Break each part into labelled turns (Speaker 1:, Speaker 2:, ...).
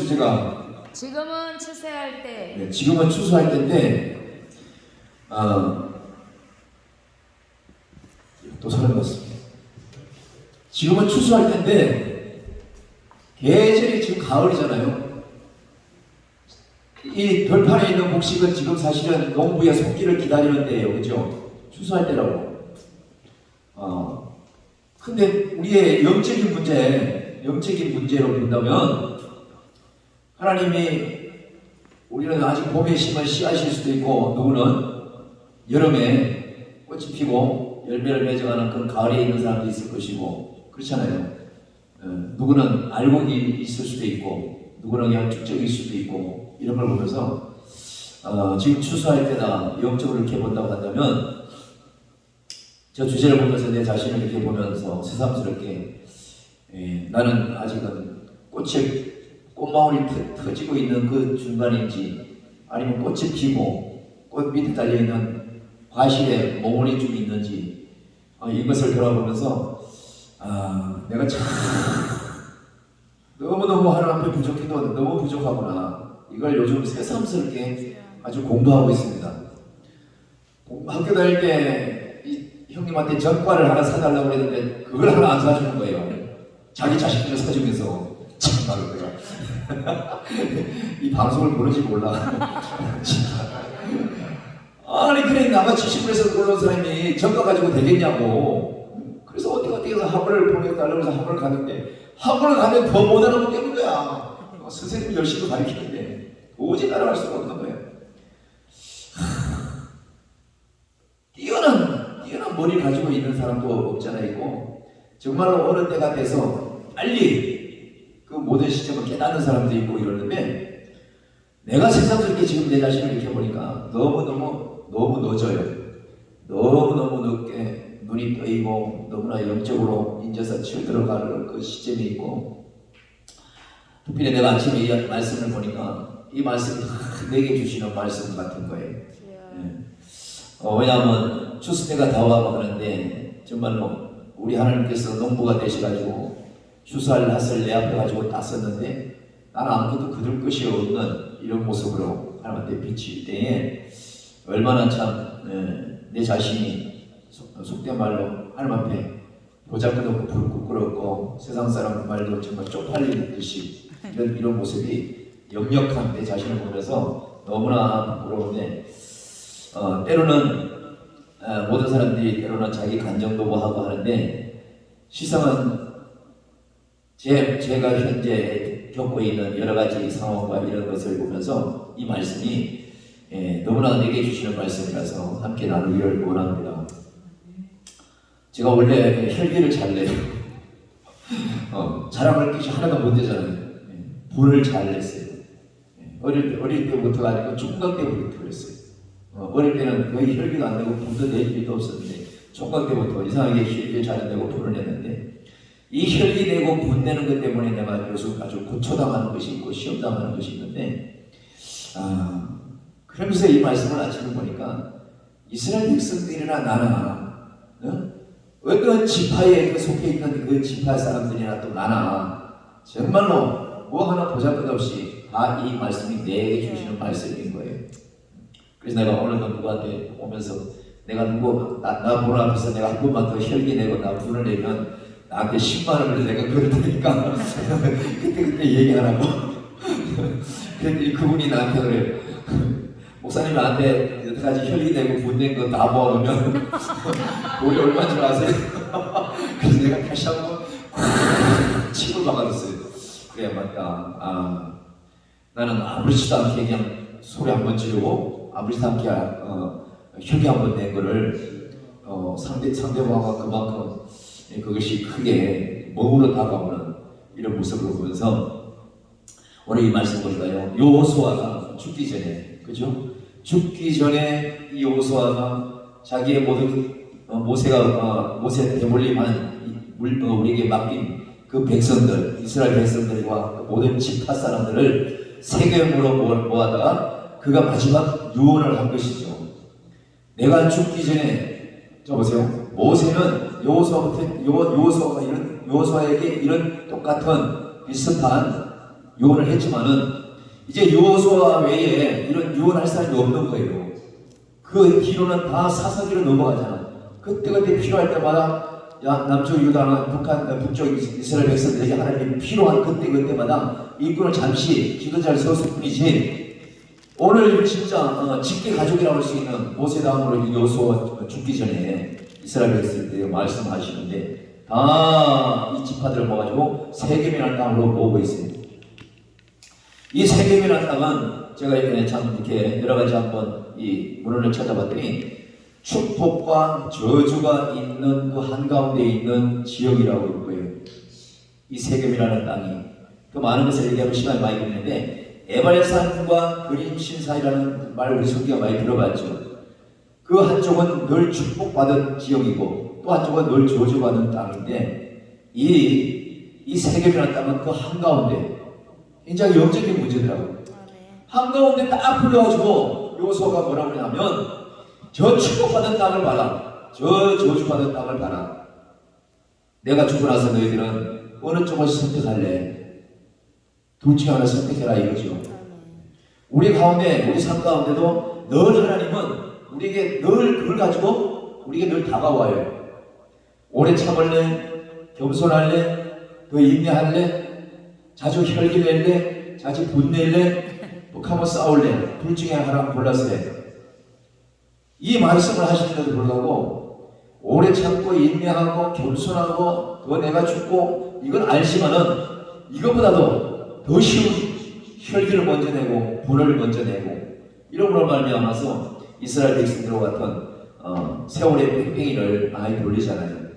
Speaker 1: 주제가
Speaker 2: 지금은 추수할 때.
Speaker 1: 네, 지금은 추수할 때인데 또 사람 같습니다. 지금은 추수할 때인데 계절이 지금 가을이잖아요. 이 벌판에 있는 곡식은 지금 사실은 농부의 손길을 기다리는 때예요, 그죠? 추수할 때라고. 근데 우리의 영적인 문제로 본다면 하나님이 우리는 아직 봄에 심은 씨앗일 수도 있고 누구는 여름에 꽃이 피고 열매를 맺어가는 그런 가을에 있는 사람도 있을 것이고 그렇잖아요. 누구는 알곡이 있을 수도 있고 누구는 그냥 축적일 수도 있고 이런 걸 보면서 지금 추수할 때나 영적으로 이렇게 본다고 한다면 저 주제를 보면서 내 자신을 이렇게 보면서 새삼스럽게 나는 아직은 꽃망울이 터지고 있는 그 중간인지 아니면 꽃이 피고 꽃 밑에 달려있는 과실에 몽울이 좀 있는지 이것을 돌아보면서 내가 참 너무너무 하나님 앞에 부족해도 너무 부족하구나 이걸 요즘 새삼스럽게 아주 공부하고 있습니다. 학교 다닐 때 형님한테 전과를 하나 사달라고 했는데 그걸 하나 안 사주는 거예요. 자기 자식들을 사주면서 참말로 내가 이 방송을 보는지 몰라. 아니 그래 나가 70%에서 올라온 사람이 전과 가지고 되겠냐고. 그래서 어떻게 해서 학원을 보내달라고 해서 학원을 갔는데 학원을 가면 더 못 알아먹겠는 거야. 선생님이 열심히 가르치는데 오직 따라갈 수가 없는 거예요. 뛰어난 머리를 가지고 있는 사람도 없잖아 있고 정말로 어느 때가 돼서 빨리 그 모든 시점을 깨닫는 사람도 있고 이러는데 내가 새삼스럽게 지금 내 자신을 이렇게 보니까 너무 늦어요. 너무 늦게 눈이 떠이고 너무나 영적으로 인제서 치어 들어가는 그 시점이 있고 특별히 내가 아침에 이 말씀을 보니까 이 말씀이 내게 주시는 말씀 같은 거예요. 왜냐하면 추수 때가 다가가고 하는데 정말로 우리 하나님께서 농부가 되셔가지고 추수할 낫을 내 앞에 가지고 땄었는데 나는 아무것도 거둘 것이 없는 이런 모습으로 하나님한테 비칠 때에 얼마나 참 내 자신이 속된 말로 하나님 앞에 보잘것없고 부끄럽고 세상 사람 말로 정말 쪽팔린 듯이 이런 모습이 역력한 내 자신을 보면서 너무나 부끄러운데 때로는 모든 사람들이 때로는 자기 간정도구하고 하는데 시성은 제가 현재 겪고 있는 여러 가지 상황과 이런 것을 보면서 이 말씀이 너무나 내게 주시는 말씀이라서 함께 나누기를 원합니다. 제가 원래 혈기를 잘 내요. 자랑할 것이 하나도 못 되잖아요. 불을 잘 냈어요. 어릴 때부터 아니고 중学때부터 그랬어요. 어릴 때는 거의 혈기도 안 내고 불도 낼 일도 없었는데 총각 때부터 이상하게 혈기를 잘 내고 불을 냈는데 이 혈기 내고 분 내는 것 때문에 내가 요즘 아주 고초당하는 것이 있고 시험당하는 것이 있는데 그러면서 이 말씀을 아침에 보니까 이스라엘 백성들이나 나나 어떤 지파에 속해 있는 그 지파 사람들이나 또 나나 정말로 뭐 하나 보잘것없이 다 이 말씀이 내게 주시는 말씀인 거예요. 그래서 내가 오늘도 누구한테 오면서 내가 나 보는 앞에서 내가 한 번만 더 혈기 내고 나 불을 내면 나한테 10만 원을 내가 그럴 테니까 그때 얘기하라고. 그랬더니 그분이 나한테 그래. 목사님 나한테 여태까지 혈기 내고 분 낸 거 다 모아놓으면 우리 얼마인 줄 아세요? 그래서 내가 다시 한번 침을 박아줬어요. 그래 맞다. 나는 아무렇지도 않게 그냥 소리 한번 지르고 아무렇지도 않게 혈기 한번 낸 거를 상대방과 그만큼 그것이 크게 몸으로 다가오는 이런 모습을 보면서 오늘 이 말씀 보니까요. 여호수아가 죽기 전에 그죠? 죽기 전에 이 여호수아가 자기의 모든 모세 대물림한 우리에게 맡긴 그 백성들 이스라엘 백성들과 모든 지파 사람들을 세겜으로 모아다가 그가 마지막 유언을 한 것이죠. 내가 죽기 전에 저 보세요. 모세는 여호수아에게 이런 똑같은 비슷한 유언을 했지만은 이제 여호수아 외에 이런 유언할 사람이 없는 거예요. 그 뒤로는 다 사사기로 넘어가잖아. 그때그때 필요할 때마다 남쪽 유다나 북쪽 이스라엘 백성들에게 하나님이 필요한 그때그때마다 일꾼을 잠시 지도자를 세웠을 뿐이지 오늘 진짜 직계 가족이라고 할 수 있는 모세 다음으로 여호수아 죽기 전에 이스라엘 백성들에게 말씀하시는데 다 이 지파들을 모아가지고 세겜이라는 땅으로 모으고 있어요. 이 세겜이라는 땅은 제가 참 이렇게 여러 가지 한번 이 문헌을 찾아봤더니 축복과 저주가 있는 그 한가운데 있는 지역이라고 할 거예요. 이 세겜이라는 땅이 그 많은 것을 얘기하고 시간이 많이 걸리는데 에발산과 그림신사이라는 말 우리 성경에 많이 들어봤죠. 그 한쪽은 늘 축복받은 지역이고 또 한쪽은 늘 저주받은 땅인데 이 세겜이라는 땅은 그 한가운데 굉장히 영적인 문제더라고요. 한가운데 딱 불러가지고 여호수아가 뭐라고 하냐면 저 축복받은 땅을 봐라. 저 저주받은 땅을 봐라. 내가 죽고 나서 너희들은 어느 쪽을 선택할래? 둘 중에 하나 선택해라 이거죠. 우리 가운데, 우리 삶 가운데도 늘 하나님은 우리에게 늘 그걸 가지고 우리에게 늘 다가와요. 오래 참을래? 겸손할래? 더 인내할래? 자주 혈기 낼래? 자주 분낼래? 북한번 싸울래? 둘 중에 하나 골라서 해. 이 말씀을 하시는데도 불구하고 오래 참고 인내하고 겸손하고 더 내가 죽고 이건 알지만은 이것보다도 더 쉬운 혈기를 먼저 내고 분을 먼저 내고 이런 걸로 말미암아서 이스라엘 백성들과 같은 세월의 뺑뺑이를 많이 돌리잖아요.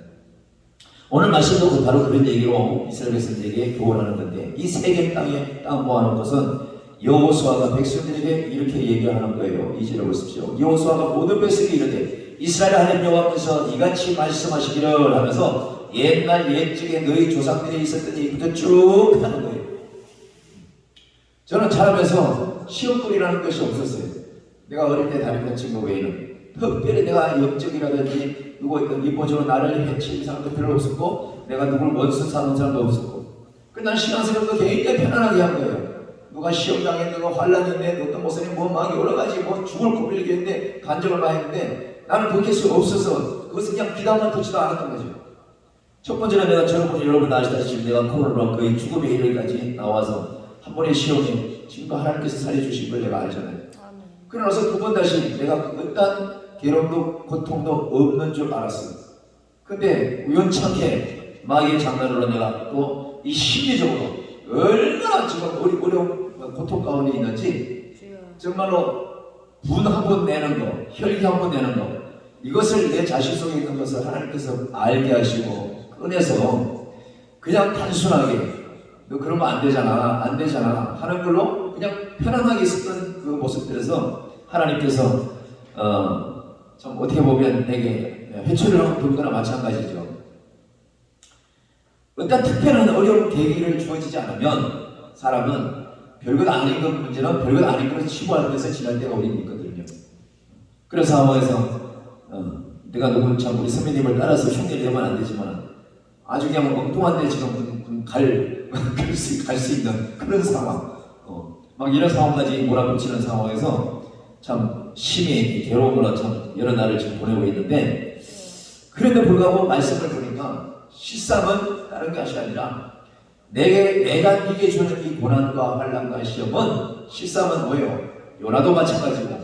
Speaker 1: 오늘 말씀도 바로 그런 얘기로 이스라엘 백성들에게 교훈하는 건데 이 세겜 땅에 땅 모아놓은 것은 여호수아가 백성들에게 이렇게 얘기하는 거예요. 2절을 보십시오. 여호수아가 모든 백성에게 이르되 이스라엘 하나님 여호와께서 이같이 말씀하시기를 하면서 옛날 옛적에 너희 조상들이 있었던 얘기부터 쭉 하는 거예요. 저는 자라면서 시험거리라는 것이 없었어요. 내가 어릴 때 다녔던 친구 외에는 특별히 내가 영적이라든지 누구 이보적으로 나를 해치는 사람도 별로 없었고 내가 누굴 원수 사는 사람도 없었고 난 신앙생활도 굉장히 편안하게 한 거예요. 누가 시험 당했는데 누가 환란했네 어떤 목사님 막 여러 가지 죽을 고비를 얘기했는데 간증을 많이 했는데 나는 그렇게 없어서 그것을 그냥 비담만 듣지도 않았던 거죠. 첫 번째는 내가 여러분 아시다시피 내가 코로나로 거의 죽음의 이르기까지 나와서 한 번의 시험에 지금도 하나님께서 살려주신 걸 내가 알잖아요. 그러나서 두 번 다시 내가 어떤 괴로움도 고통도 없는 줄 알았어요. 근데 우연찮게 마귀의 장난으로 내가 또 이 심리적으로 얼마나 지금 어려운 고통 가운데 있는지 정말로 분 한 번 내는 거, 혈기 한 번 내는 거 이것을 내 자신 속에 있는 것을 하나님께서 알게 하시고 꺼내서 그냥 단순하게 너 그러면 안 되잖아 하는 걸로 그냥 편안하게 있었던 그 모습들에서 하나님께서 참 어떻게 보면 되게 회초리를 한 거나 마찬가지죠. 어떤 특별한 어려운 계기를 주어지지 않으면 사람은 별것 아닌 것 문제는 별것 아닌 것을 치부하면서 지날 때가 우리는 있거든요. 그런 상황에서 내가 누구 참 우리 선배님을 따라서 흉내를 내면 안 되지만 아주 그냥 엉뚱한데 지금 갈 수 있는 그런 상황 막 이런 상황까지 몰아붙이는 상황에서 참 심히 괴로움으로 참 여러 날을 지금 보내고 있는데 그런데 불구하고 말씀을 보니까 실상은 다른 것이 아니라 내가 이게 주는 이 고난과 환난과 시험은 실상은 뭐예요? 요나도 마찬가지고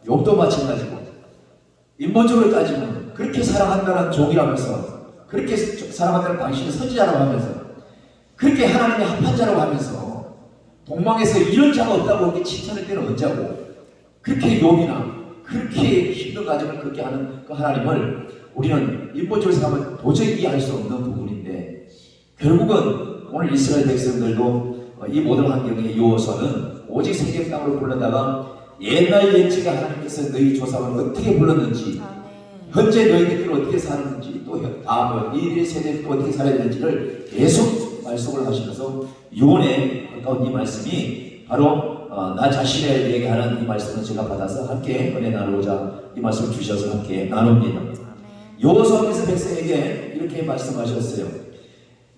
Speaker 1: 욥도 마찬가지고 인본적으로 따지면 그렇게 사랑한다는 종이라면서 그렇게 사랑한다는 당신의 선지자라고 하면서 그렇게 하나님의 합한 자라고 하면서 동방에서 이런 자가 없다고 이렇게 칭찬할 때는 언제고 그렇게 욥이나 그렇게 힘든 가정을 그렇게 하는 그 하나님을 우리는 인본적으로 생각하면 도저히 이해할 수 없는 부분인데 결국은 오늘 이스라엘 백성들도 이 모든 환경의 여호수아는 오직 세겜 땅으로 불렀다가 옛날 옛적에 하나님께서 너희 조상을 어떻게 불렀는지 현재 너희들을 어떻게 사는지 또 다음은 이들의 세대를 또 어떻게 살아야 되는지를 계속 말씀을 하시면서 유언에 가까운 이 말씀이 바로 나 자신을 얘기하는 이 말씀을 제가 받아서 함께 은혜 나누고자 이 말씀을 주셔서 함께 나눕니다. 여호수아께서 백성에게 이렇게 말씀하셨어요.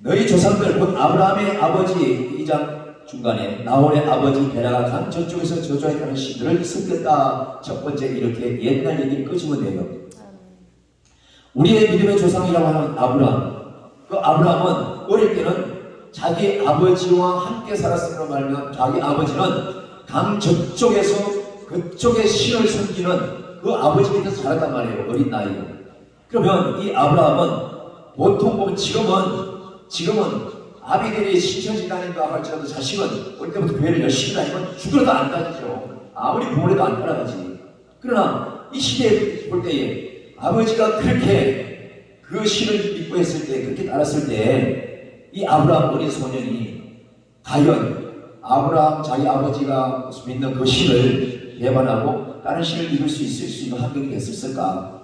Speaker 1: 너희 조상들 곧 아브라함의 아버지 2장 중간에 나홀의 아버지 베라가 강 저쪽에서 저주하였다는 시들을 섬겼다. 첫 번째 이렇게 옛날 얘기를 끄집어 내요. 우리의 믿음의 조상이라고 하는 아브라함. 그 아브라함은 어릴 때는 자기 아버지와 함께 살았으므로 말하면 자기 아버지는 강 저쪽에서 그쪽의 신을 섬기는 그 아버지 밑에서 자랐단 말이에요. 어린 나이에. 그러면 이 아브라함은 보통 보면 지금은 아비들이 신천지 다닌다 할지라도 자식은 어릴 때부터 교회를 열심히 다니면 죽어도 안 다니죠. 아무리 부모래도 안 따라가지. 그러나 이 시대에 볼 때에 아버지가 그렇게 그 신을 믿고 했을 때, 그렇게 따랐을 때 이 아브라함 어린 소년이 과연 아브라함 자기 아버지가 믿는 그 신을 배반하고 다른 신을 믿을 수 있는 환경이 됐었을까?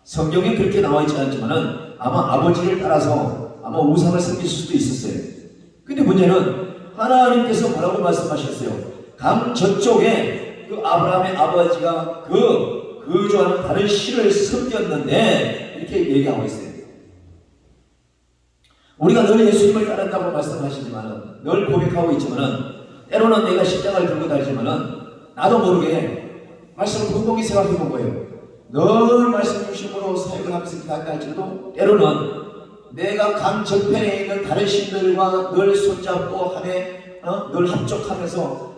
Speaker 1: 성경에 그렇게 나와 있지 않지만은 아마 아버지를 따라서 아마 우상을 섬길 수도 있었어요. 근데 문제는 하나님께서 뭐라고 말씀하셨어요? 강 저쪽에 그 아브라함의 아버지가 그 거주하는 다른 신을 섬겼는데 이렇게 얘기하고 있어요. 우리가 늘 예수님을 따른다고 말씀하시지만은 늘 고백하고 있지만은 때로는 내가 십자가를 들고 다니지만은 나도 모르게 말씀을 곰곰이 생각해 본 거예요. 늘 말씀 중심으로 사역을 하면서 기도한다 할지라도 때로는 내가 강 저편에 있는 다른 신들과 늘 손잡고 하며 늘 합작하면서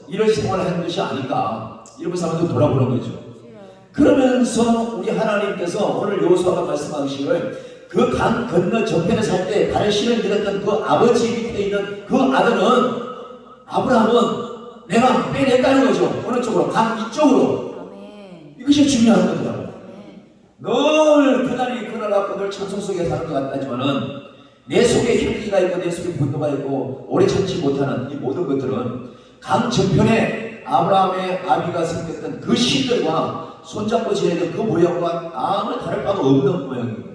Speaker 1: 이런 생활을 하는 것이 아닌가 이러면서 한번 돌아보는 거죠. 그러면서 우리 하나님께서 오늘 여호수아가 말씀하시기를 그 강 건너 저편에 살 때 다른 신을 믿었던 그 아버지 밑에 있는 그 아들은 아브라함은 내가 빼냈다는 거죠. 어느 쪽으로? 강 이쪽으로.
Speaker 2: 아멘.
Speaker 1: 이것이 중요한 거더라고요.
Speaker 2: 아멘.
Speaker 1: 늘 그날이 그날 갖고 늘 찬송 속에 사는 것 같지만은 내 속에 혈기가 있고 내 속에 분노가 있고 오래 참지 못하는 이 모든 것들은 강 저편에 아브라함의 아비가 섬겼던 그 신들과 손잡고 지내던 그 모양과 아무 다를 바가 없는 모양이에요.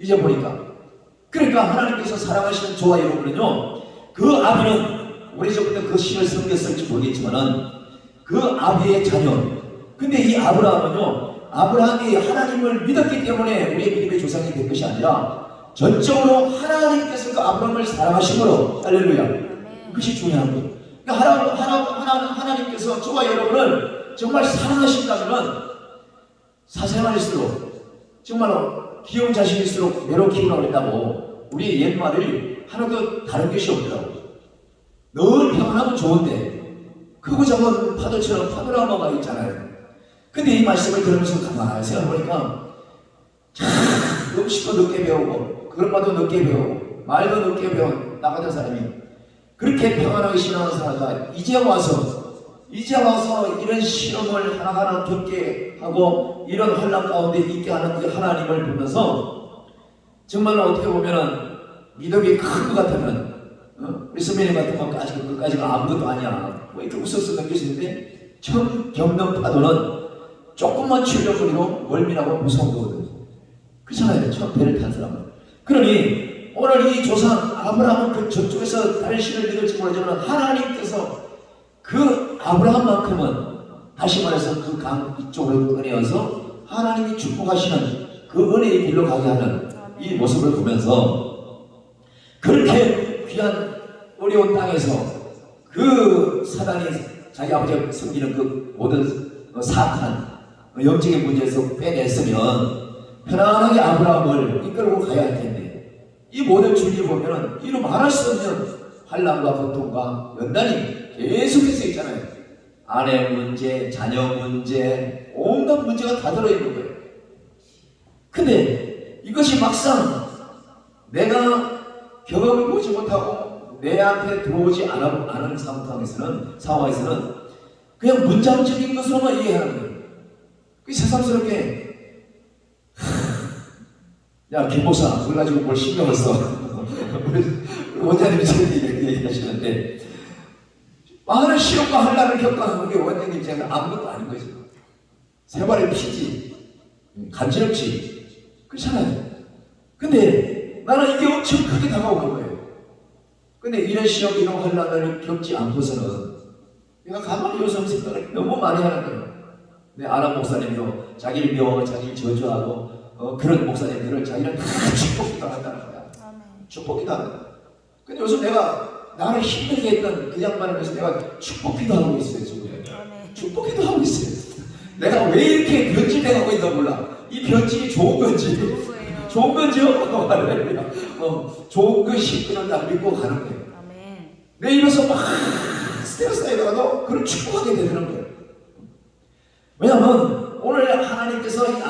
Speaker 1: 이제 보니까. 그러니까 하나님께서 사랑하시는 저와 여러분은요, 그 아비는 오래전부터 그 신을 섬겼을지 모르겠지만은 그 아비의 자녀. 근데 이 아브라함은요, 아브라함이 하나님을 믿었기 때문에 우리의 믿음의 조상이 된 것이 아니라 전적으로 하나님께서 그 아브라함을 사랑하심으로 할렐루야. 그것이 중요한 거예요. 그러니까 하나님께서 저와 여러분을 정말 사랑하신다면 사생활일수록 정말로 귀여운 자식일수록 매로 키우라고 했다고 우리의 옛말이 하나도 다른 것이 없더라고요. 늘 평안하면 좋은데 크고 작은 파도처럼 파도라마가 있잖아요. 근데 이 말씀을 들으면서 가만히 생각해보니까 참 음식도 늦게 배우고 그런 말도 늦게 배우고 말도 늦게 배운 나 같은 사람이 그렇게 평안하게 신앙하는 사람과 이제 와서 이런 실험을 하나하나 겪게 하고 이런 혼란 가운데 있게 하는 그 하나님을 보면서 정말로 어떻게 보면은 믿음이 큰 것 같으면 우리 선배님 같은 것까지 그까지가 아무것도 아니야 뭐 이렇게 웃어서 넘기시는데 처음 겪는 파도는 조금만 출력거리로 멀미나고 무서운 거거든요. 그렇잖아요. 처음 배를 탄 사람은. 그러니 오늘 이 조상 아브라함은 그 저쪽에서 다른 신을 믿을지 모르지만 하나님께서 그 아브라함만큼은 다시 말해서 그 강 이쪽으로 꺼내어서 하나님이 축복하시는 그 은혜의 길로 가게 하는 이 모습을 보면서 그렇게 귀한 어려운 땅에서 그 사단이 자기 아버지가 섬기는 그 모든 사악한 영적인 문제에서 빼냈으면 편안하게 아브라함을 이끌고 가야 할 텐데 이 모든 줄기를 보면은 이로 말할 수 없는 환난과 고통과 연단이 계속해서 있잖아요. 아내 문제, 자녀 문제, 온갖 문제가 다 들어있는 거예요. 근데 이것이 막상 내가 경험을 보지 못하고 내한테 들어오지 않은 상황에서는 그냥 문장적인 것으로만 이해하는 거예요. 그 새삼스럽게 야 김목사 그걸 가지고 뭘 신경을 써. 원장님이 저렇게 얘기하시는데 많은 시험과 환난을 겪어서 우리 원장님 제가 아무것도 아닌 거죠. 생활의 피지, 간지럽지, 그렇잖아요. 근데 나는 이게 엄청 크게 다가오는 거예요. 근데 이런 시험, 이런 환난을 겪지 않고서는 내가 가만히 요즘 생각을 너무 많이 하는 거예요. 내 아람 목사님도 자기를 미워하고 자기를 저주하고 그런 목사님들을 자기는 다 축복기도 한다는 거야. 축복기도 하는 거야. 근데 요즘 내가 나를 힘들게 했던 그 양반을 위해서 내가 축복기도 하고 있어요 지금.
Speaker 2: 아멘.
Speaker 1: 축복기도 하고 있어요. 내가 왜 이렇게 변질돼가고 있나 몰라. 이 변질이 좋은 건지
Speaker 2: 좋은 거예요.
Speaker 1: 좋은 건지요? 할렐루야. 좋은 것이 그런 날 믿고 가는 거예요.
Speaker 2: 아멘.
Speaker 1: 내 입에서 막 스트레스 쌓이다가도 그걸 축복하게 되는 거예요. 왜냐하면 오늘 하나님께서 이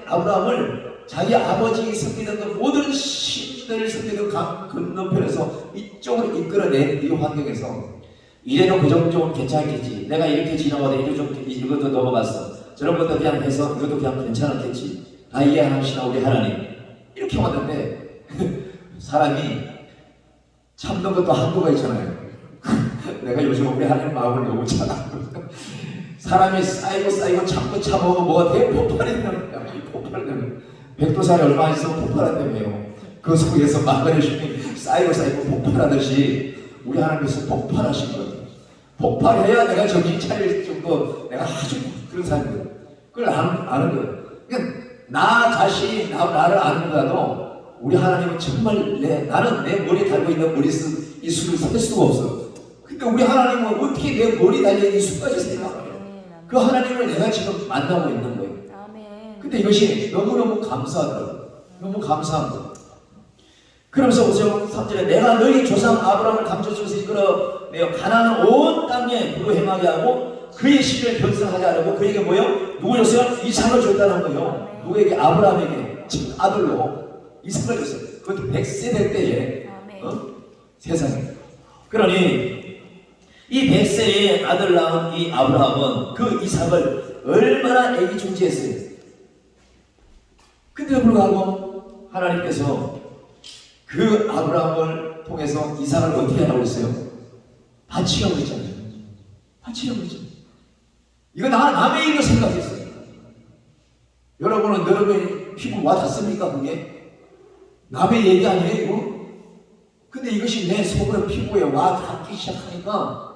Speaker 1: 아브라함을 자기 아버지 섬기던 그 모든 신들을 섬기던 강 건너편에서 이쪽으로 이끌어낸 이 환경에서 이래도 그 정도는 괜찮겠지. 내가 이렇게 지나가도 이것도 넘어갔어. 저런 것도 그냥 해서 이것도 그냥 괜찮았겠지. 다 이해하시나 우리 하나님. 이렇게 왔는데 사람이 참는 것도 한도가 있잖아요. 내가 요즘 우리 하나님 마음을 너무 잘 알고 사람이 쌓이고 참고 뭐가 되게 폭발이 되는 거야. 폭발되는 백두산이 얼마 있어 폭발한다며요. 그 속에서 마그네슘이 쌓이고 폭발하듯이 우리 하나님께서 폭발하신 거예요. 폭발해야 내가 정신 차릴 정도 내가 아주 그런 사람이거든. 그걸 아는 거예요. 그러니까 나 자신이 나를 아는 거라도 우리 하나님은 정말 나는 내 머리에 달고 있는 이수를 살 수가 없어. 근데 우리 하나님은 어떻게 내 머리 달린 이수까지 생각해요? 그 하나님을 내가 지금 만나고 있는 거예요.
Speaker 2: 아멘.
Speaker 1: 근데 이것이 너무너무 감사하더라고요. 너무 감사한 거예요. 그러면서 보세요. 3절에 내가 너희 조상 아브라함을 감춰주면서 이끌어내어 가나안 온 땅에 그로 행하게 하고 그의 씨를 변성하게 하려고 그에게 뭐요? 누구 줬어요? 이삭을 줬다는 거예요. 누구에게? 아브라함에게 즉 아들로 이삭을 줬어요. 그것도 100세 될 때에 세상에. 그러니 이 100세의 아들 낳은 이 아브라함은 그 이삭을 얼마나 애기중지했어요. 근데도 불구하고 하나님께서 그 아브라함을 통해서 이삭을 어떻게 하라고 했어요? 바치라고 했잖아요. 바치라고 했잖아요. 이거 남의 일로 생각했어요. 여러분의 피부 와 닿습니까? 그게? 남의 얘기 아니에요 이거? 근데 이것이 내 속으로 피부에 와 닿기 시작하니까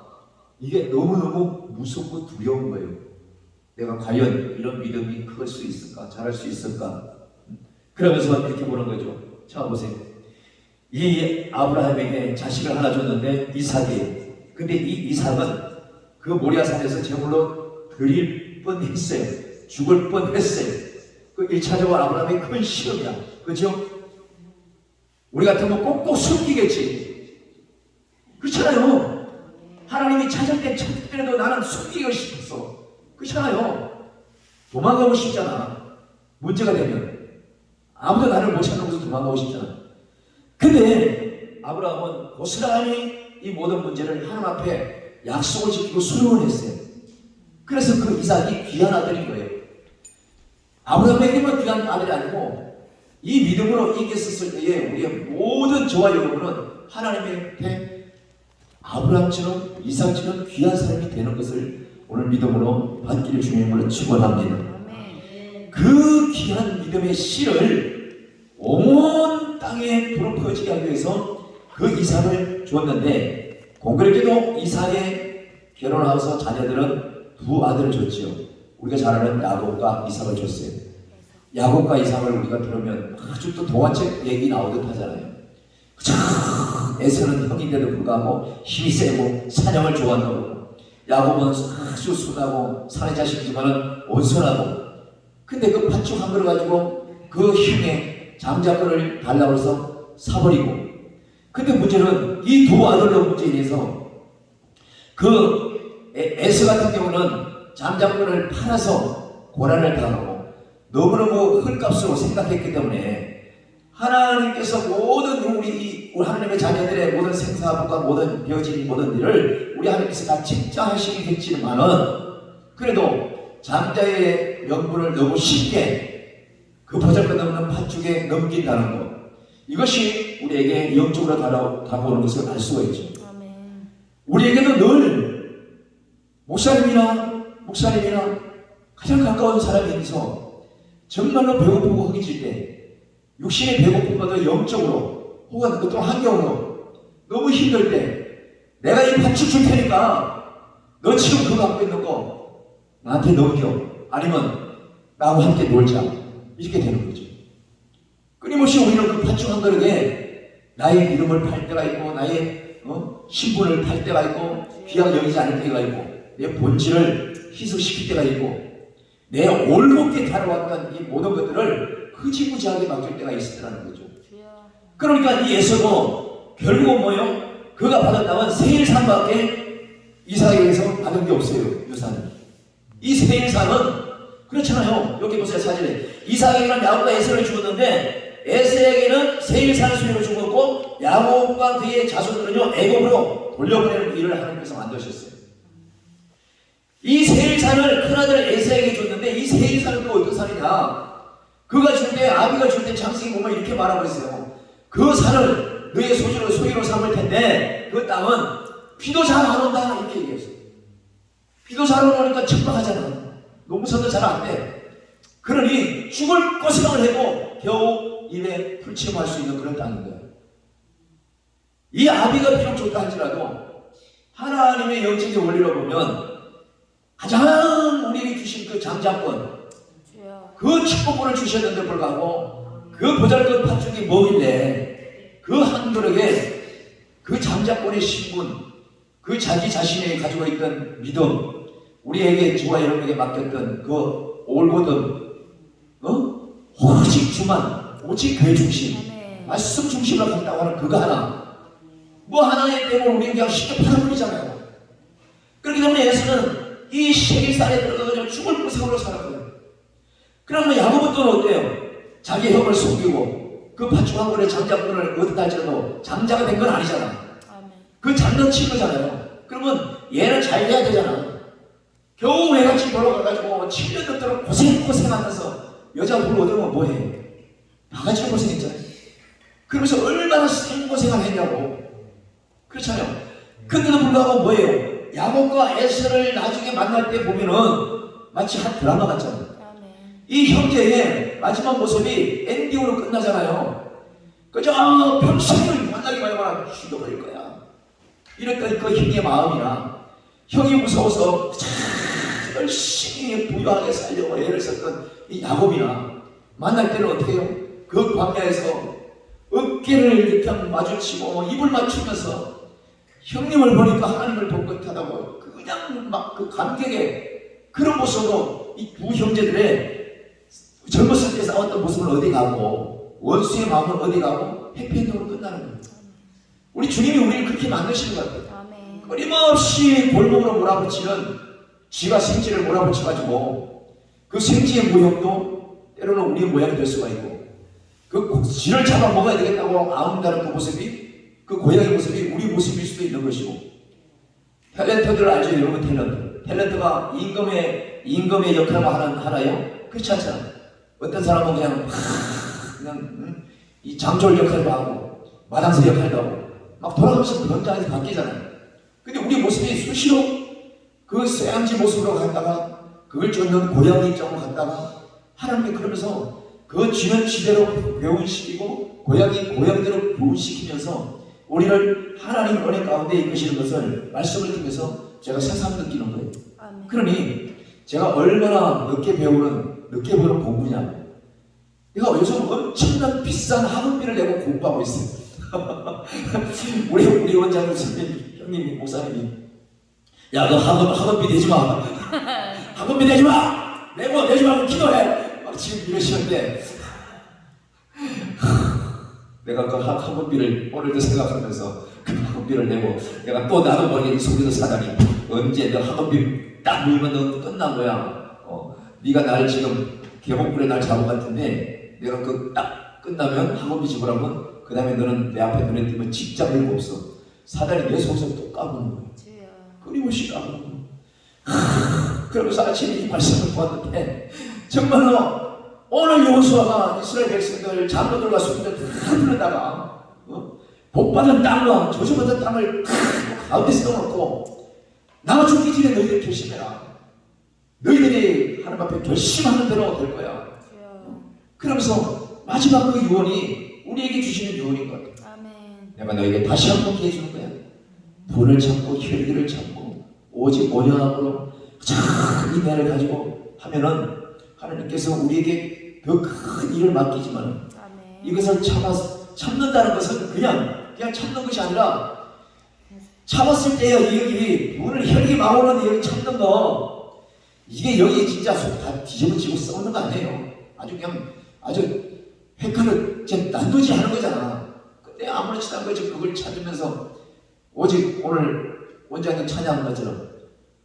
Speaker 1: 이게 너무너무 무섭고 두려운 거예요. 내가 과연 이런 믿음이 클 수 있을까? 잘할 수 있을까? 그러면서 이렇게 보는 거죠. 자 보세요. 이 아브라함에게 자식을 하나 줬는데 이삭이. 근데 이 이삭은 그 모리아산에서 제물로 드릴 뻔했어요. 죽을 뻔했어요. 그 1차적으로 아브라함의 큰 시험이야. 그렇죠? 우리 같으면 꼭꼭 숨기겠지. 그렇잖아요. 하나님이 찾을 때도 나는 숨기고 싶었어. 그렇잖아요. 도망가고 싶잖아. 문제가 되면 아무도 나를 못 찾는 곳에 도망가고 싶잖아. 근데 아브라함은 고스란히 이 모든 문제를 하나님 앞에 약속을 지키고 수령을 했어요. 그래서 그 이삭이 귀한 아들인 거예요. 아브라함에게만 귀한 아들이 아니고 이 믿음으로 이겼었을 때에 우리의 모든 저와 여러분은 하나님의 아브라함처럼 이삭처럼 귀한 사람이 되는 것을 오늘 믿음으로 받기를 주님으로 축원합니다. 그 귀한 믿음의 씨를 온 땅에 부풀어지게 하기 위해서 그 이삭을 주었는데 공교롭게도 이삭의 결혼하고서 자녀들은 두 아들을 줬지요. 우리가 잘 아는 야곱과 이삭을 줬어요. 야곱과 이삭을 우리가 들으면 아주 또 동화책 얘기 나오듯 하잖아요. 참 에서는 형인데도 불구하고 힘이 세고 사냥을 좋아한다고. 야곱은 아주 순하고 사내 자식이지만 온순하고. 근데 그 팥죽 한 그릇 가지고 그 힘에 장자권을 달라고 해서 사버리고. 근데 문제는 이 두 아들로 문제에 대해서 그 에서 같은 경우는 장자권을 팔아서 고난을 당하고 너무너무 헐값으로 생각했기 때문에 하나님께서 모든 우리 하나님의 자녀들의 모든 생사복과 모든 되어진 모든 일을 우리 하나님께서 다 책정하시겠지만은 그래도 장자의 명분을 너무 쉽게 그 보잘것없는 팥죽에 넘긴다는 것, 이것이 우리에게 영적으로 다가오는 것을 알 수가 있죠.
Speaker 2: 아멘.
Speaker 1: 우리에게도 늘 목사님이나 가장 가까운 사람이 있어 정말로 배고프고 허기질 때 육신의 배고픔보다 영적으로 혹은 어떤 환경으로 너무 힘들 때 내가 이 팥죽 줄 테니까 너 지금 그거 갖고 있는 거 나한테 넘겨, 아니면 나하고 함께 놀자, 이렇게 되는 거죠. 끊임없이 우리는 그 팥죽 한 그릇에 나의 믿음을 팔 때가 있고 나의 신분을 팔 때가 있고 귀하게 여기지 않을 때가 있고 내 본질을 희석시킬 때가 있고 내 올곧게 다뤄왔던 이 모든 것들을 흐지부지하게 맡길 때가 있을 때라는 거죠. 그러니까 이 에서도 결국은 뭐예요? 그가 받은 땅은 세일산밖에 이삭에게서 받은 게 없어요. 유산은. 이 세일산은 그렇잖아요. 여기 보세요. 사진에 이삭에게는 야곱과 에서를 주었는데 에서에게는 세일산을 수령을 주었고 야곱과 그의 자손들은요 애굽으로 돌려보내는 일을 하나님께서 만드셨어요. 이 세일산을 큰아들 에서에게 줬는데 이 세일산은 또 어떤 산이냐? 그가 줄 때 아비가 줄 때 장식이 보면 이렇게 말하고 있어요. 그 산을 너의 소유로 삼을 텐데 그 땅은 비도 잘 안 온다 이렇게 얘기했어요. 비도 잘 안 오니까 척박하잖아. 농사도 잘 안 돼. 그러니 죽을 고생을 해도 겨우 입에 풀침할 수 있는 그런 땅인 거예요. 이 아비가 비록 좋다 할지라도 하나님의 영적인 원리로 보면 가장 우리에게 주신 그 장자권 그 축복권을 주셨는데 불구하고 그 보잘것 팥죽이 뭐길래 그 한 그릇에 그 장자권의 신분 그 자기 자신이 가지고 있던 믿음 우리에게 주와 여러분에게 맡겼던 그 올곧은 오직 주만 오직 그의 중심 말씀 중심으로 간다고 하는 그거 하나 뭐 하나에 때문에 우리는 그냥 쉽게 팔아버리잖아요. 그렇기 때문에 예수는 이 세일산에 들어가서 죽을 고생으로 살았거든요. 그러면 야곱은 또 어때요? 자기 형을 속이고 그 팥죽한 거에 장자권을 얻었다 할지라도 장자가 된 건 아니잖아. 그 장난친 거잖아요. 그러면 얘는 잘 돼야 되잖아. 겨우 외갓집 돌아가가지고 7년 넘도록 고생하면서 여자 둘 얻으면 뭐해? 나같이 고생했잖아요. 그러면서 얼마나 생고생을 했냐고. 그렇잖아요. 근데도 불구하고 뭐예요? 야곱과 에서를 나중에 만날 때 보면은 마치 한 드라마 같잖아요. 이 형제의 마지막 모습이 엔딩으로 끝나잖아요. 그저 평생을 만나기만 해봐 죽여버릴 거야. 이랬던 그 형의 마음이나 형이 무서워서 열심히 부유하게 살려고 애를 썼던 이 야곱이나 만날 때는 어떻게 해요? 그 광야에서 어깨를 이렇게 마주치고 입을 맞추면서 형님을 보니까 하나님을 본 듯하다고 그냥 막 그 감격의 그런 모습으로 이 두 형제들의 젊었을 때 싸웠던 모습을 어디 가고 원수의 마음은 어디 가고 해피엔딩으로 끝나는 거예요. 우리 주님이 우리를 그렇게 만드시는 것 같아요. 끊임없이 골목으로 몰아붙이는 쥐가 생쥐를 몰아붙여가지고 그 생쥐의 모형도 때로는 우리의 모양이 될 수가 있고 그 쥐를 잡아먹어야 되겠다고 아웅다는 그 모습이 그 고양이 모습이 우리 모습일 수도 있는 것이고 탤런트들 알죠? 여러분 탤런트가 임금의 역할을 하나요? 그렇지 않잖아. 어떤 사람은 그냥 이 장졸 역할도 하고 마당새 역할도 하고 막 돌아가면서 현장에서 바뀌잖아요. 근데 우리 모습이 수시로 그 쇠양지 모습으로 갔다가 그걸 쫓는 고양이 입장으로 갔다가 하나님이 그러면서 그 쥐는 쥐대로 교훈시키고 고양이대로 교훈시키면서 우리를 하나님 은혜 가운데 이끄시는 것을 말씀을 통해서 제가 새삼 느끼는 거예요. 그러니 제가 얼마나 늦게 보는 공부냐. 내가 요즘 엄청난 비싼 학원비를 내고 공부하고 있어요. 우리 원장님 선생님, 형님, 목사님이 야, 너 학원비 내지 마. 학원비 내지 마. 내지 말고 기도해. 막 지금 이러시는데 내가 그 학원비를 오늘도 생각하면서 그 학원비를 내고 내가 또 나도 모르게 속에서 사다니 언제 너 학원비 딱 물면 너 끝난 거야. 네가 날 지금 개복불에 날 잡은 것 같은데 내가 그 딱 끝나면 학원비 지불하면 그 다음에 너는 내 앞에 눈에 띄면 직장 일거 없어. 사다리 내 속에서 또 까부는 거야. 끊임없이 까부는 거야. 그러면서 아침에 이 말씀을 보았는데 정말로 오늘 여호수아가 이스라엘 백성들 장로들과 수군들 다 불러다가 복받은 땅과 저주받은 땅을 가운데 세워놓고 나가 죽기 전에 너희들 결심해라. 너희들이 하나님 앞에 결심하는 대로 될 거야. 그러면서 마지막 그 유언이 우리에게 주시는 유언인 것 같아요. 내가 너에게 다시 한번 기회 주는 거야. 돈을 참고 혈기를 참고 오직 온유함으로 참 인내를 가지고 하면은 하나님께서 우리에게 더 큰 일을 맡기지만 이것을 참아 참는다는 것은 그냥 참는 것이 아니라 참았을 때요 여기 문을 혈기 막 오는데 여기 참는 거 이게 여기 진짜 속 다 뒤집어지고 썩는 거 아니에요. 아주 그냥 아주 획하를 난도지 하는 거잖아. 근데 아무렇지도 않은 거지 그걸 찾으면서 오직 오늘 원장님 찬양한 것처럼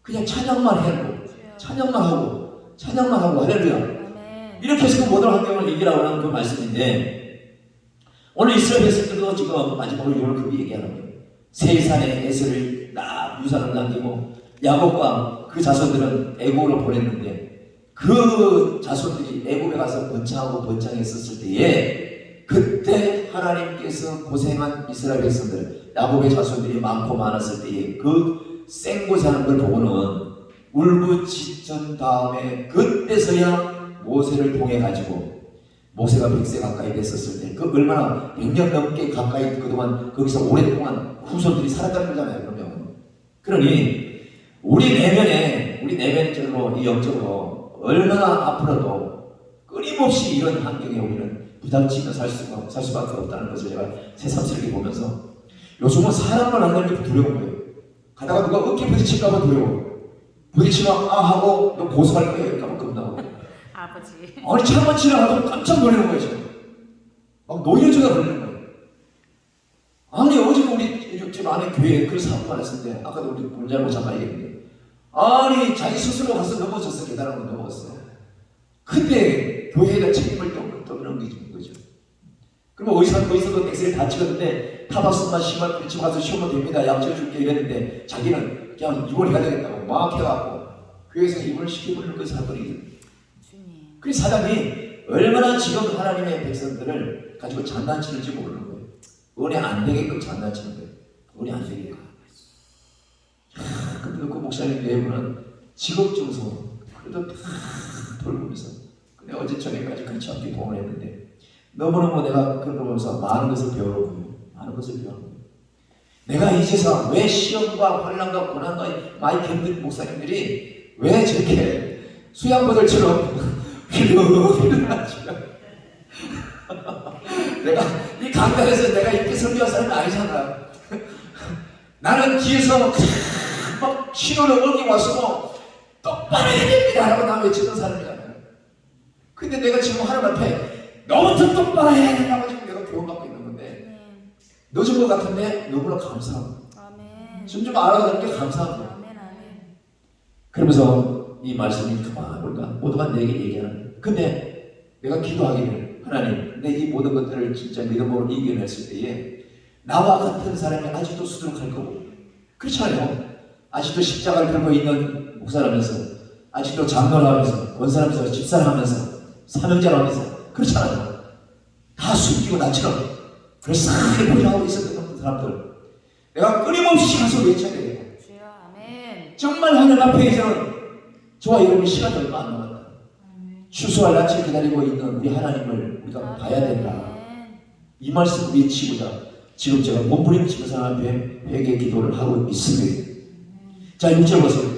Speaker 1: 그냥 찬양만 해놓고 찬양만 하고 할렐루야.
Speaker 2: 아멘.
Speaker 1: 이렇게 해서 그 모든 환경을 이기라고 하는 그 말씀인데 오늘 이스라엘 백성들도 지금 마지막으로 이걸 그렇게 얘기하는 거예요. 세산의 에서를 유산을 남기고 야곱과 그 자손들은 애국으로 보냈는데 그 자손들이 애국에 가서 번창했었을 때에 그때 하나님께서 고생한 이스라엘 백성들 야곱의 자손들이 많고 많았을 때에 그 생고생하는 걸 보고는 울부짖은 다음에 그때서야 모세를 통해 가지고 모세가 100세 가까이 됐었을 때 그 얼마나 100년 넘게 가까이 그동안 거기서 오랫동안 후손들이 살았다는 거잖아요. 그러니 우리 내면적으로 이 영적으로 얼마나 앞으로도 끊임없이 이런 환경에 우리는 부닥치며 살 수밖에 없다는 것을 제가 새삼스럽게 보면서 요즘은 사람을 만나는 게 두려운 거예요. 가다가 누가 어깨 부딪힐까봐 두려워. 부딪히면 하고 너 고소할 거야 이럴까봐 겁나고.
Speaker 2: 아버지.
Speaker 1: 아니 차만 지나가도 깜짝 놀라는 거예요 지금. 막 노이로제가 걸리는 거예요. 아니 어제 우리 집 안에 교회에 그 사업가 왔었는데 아까도 우리 본자로 잠깐 얘기했는데 아니 자기 스스로 가서 넘어졌어. 계단으로 넘어갔어. 근데 교회에다 책임을 떠넘기는 거죠. 그러면 의사도 엑스레이 다 찍었는데 타박스만 심할 부딪히고 가서 쉬우면 됩니다. 약 찍어줄게 이랬는데 자기는 그냥 입원해야 되겠다고 막 해갖고 교회에서 입원을 시켜버리는 그 사건이거든요. 그래서 사단이 얼마나 지금 하나님의 백성들을 가지고 장난치는지 모르는 거예요. 은혜 안 되게끔 장난치는 거예요. 은혜 안 되게끔. 근데 그 목사님 내부는 직업 증서 그래도 다 돌보면서 근데 어제 저녁까지 같이 함께 봉을 했는데 너무너무 내가 그런 거 보면서 많은 것을 배우는 거예요. 내가 이 세상 왜 시험과 환난과 고난과 많이 겪는 목사님들이 왜 저렇게 수양보들처럼 휘르르하지 내가 이 강단에서 내가 이렇게 설교한 사람이 아니잖아. 나는 뒤에서 막 신호를 얻기 와서 똑바로 해야 됩니다 라고 나 외치는 사람이잖아요. 근데 내가 지금 하나님 앞에 너무 똑바로 해야 된다고 지금 내가 교훈받고 있는 건데 늦은 것 같은데 너무나 감사하고 좀 알아듣는 게 감사하고 그러면서 이 말씀이 가만히 볼까 모두가 내게 얘기하는 거예요. 근데 내가 기도하기를 하나님 내 이 모든 것들을 진짜 믿음으로 이겨냈을 때에 나와 같은 사람이 아직도 수두룩할 거고 그렇잖아요. 아직도 십자가를 들고 있는 목사라면서 아직도 장로하면서 권사하면서 집사하면서 사명자라면서 그렇잖아요. 다 숨기고 나처럼 불쌍하게 보장하고 있었던 사람들 내가 끊임없이 가서 외쳐야 돼요. 정말 하늘 앞에서는 저와 여러분 시간이 얼마 안 남았다. 추수할 낯을 기다리고 있는 우리 하나님을 우리가 봐야 된다. 이 말씀을 외치고자 지금 제가 몸부림치면서 하나님 앞에 회개 기도를 하고 있습니다. 자 6절 보세요.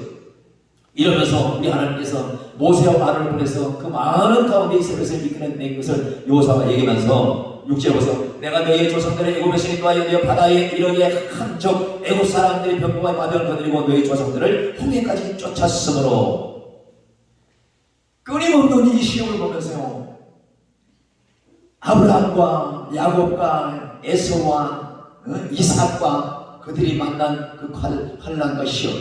Speaker 1: 이러면서 우리 하나님께서 모세와 아론을 보내서 그 많은 가운데 이스라엘을 이끌어낸 것을 여호수아가 얘기하면서 6절 보세요. 내가 너희의 조상들의 애굽에서 인도하여 너희 바다에 이르게 한적 애굽 사람들이 병거와 바벨을 거느리고 너희 조상들을 홍해까지 쫓았으므로 끊임없는 이 시험을 보면서요. 아브라함과 야곱과 에서와 이삭과 그들이 만난 그 환난과 시험.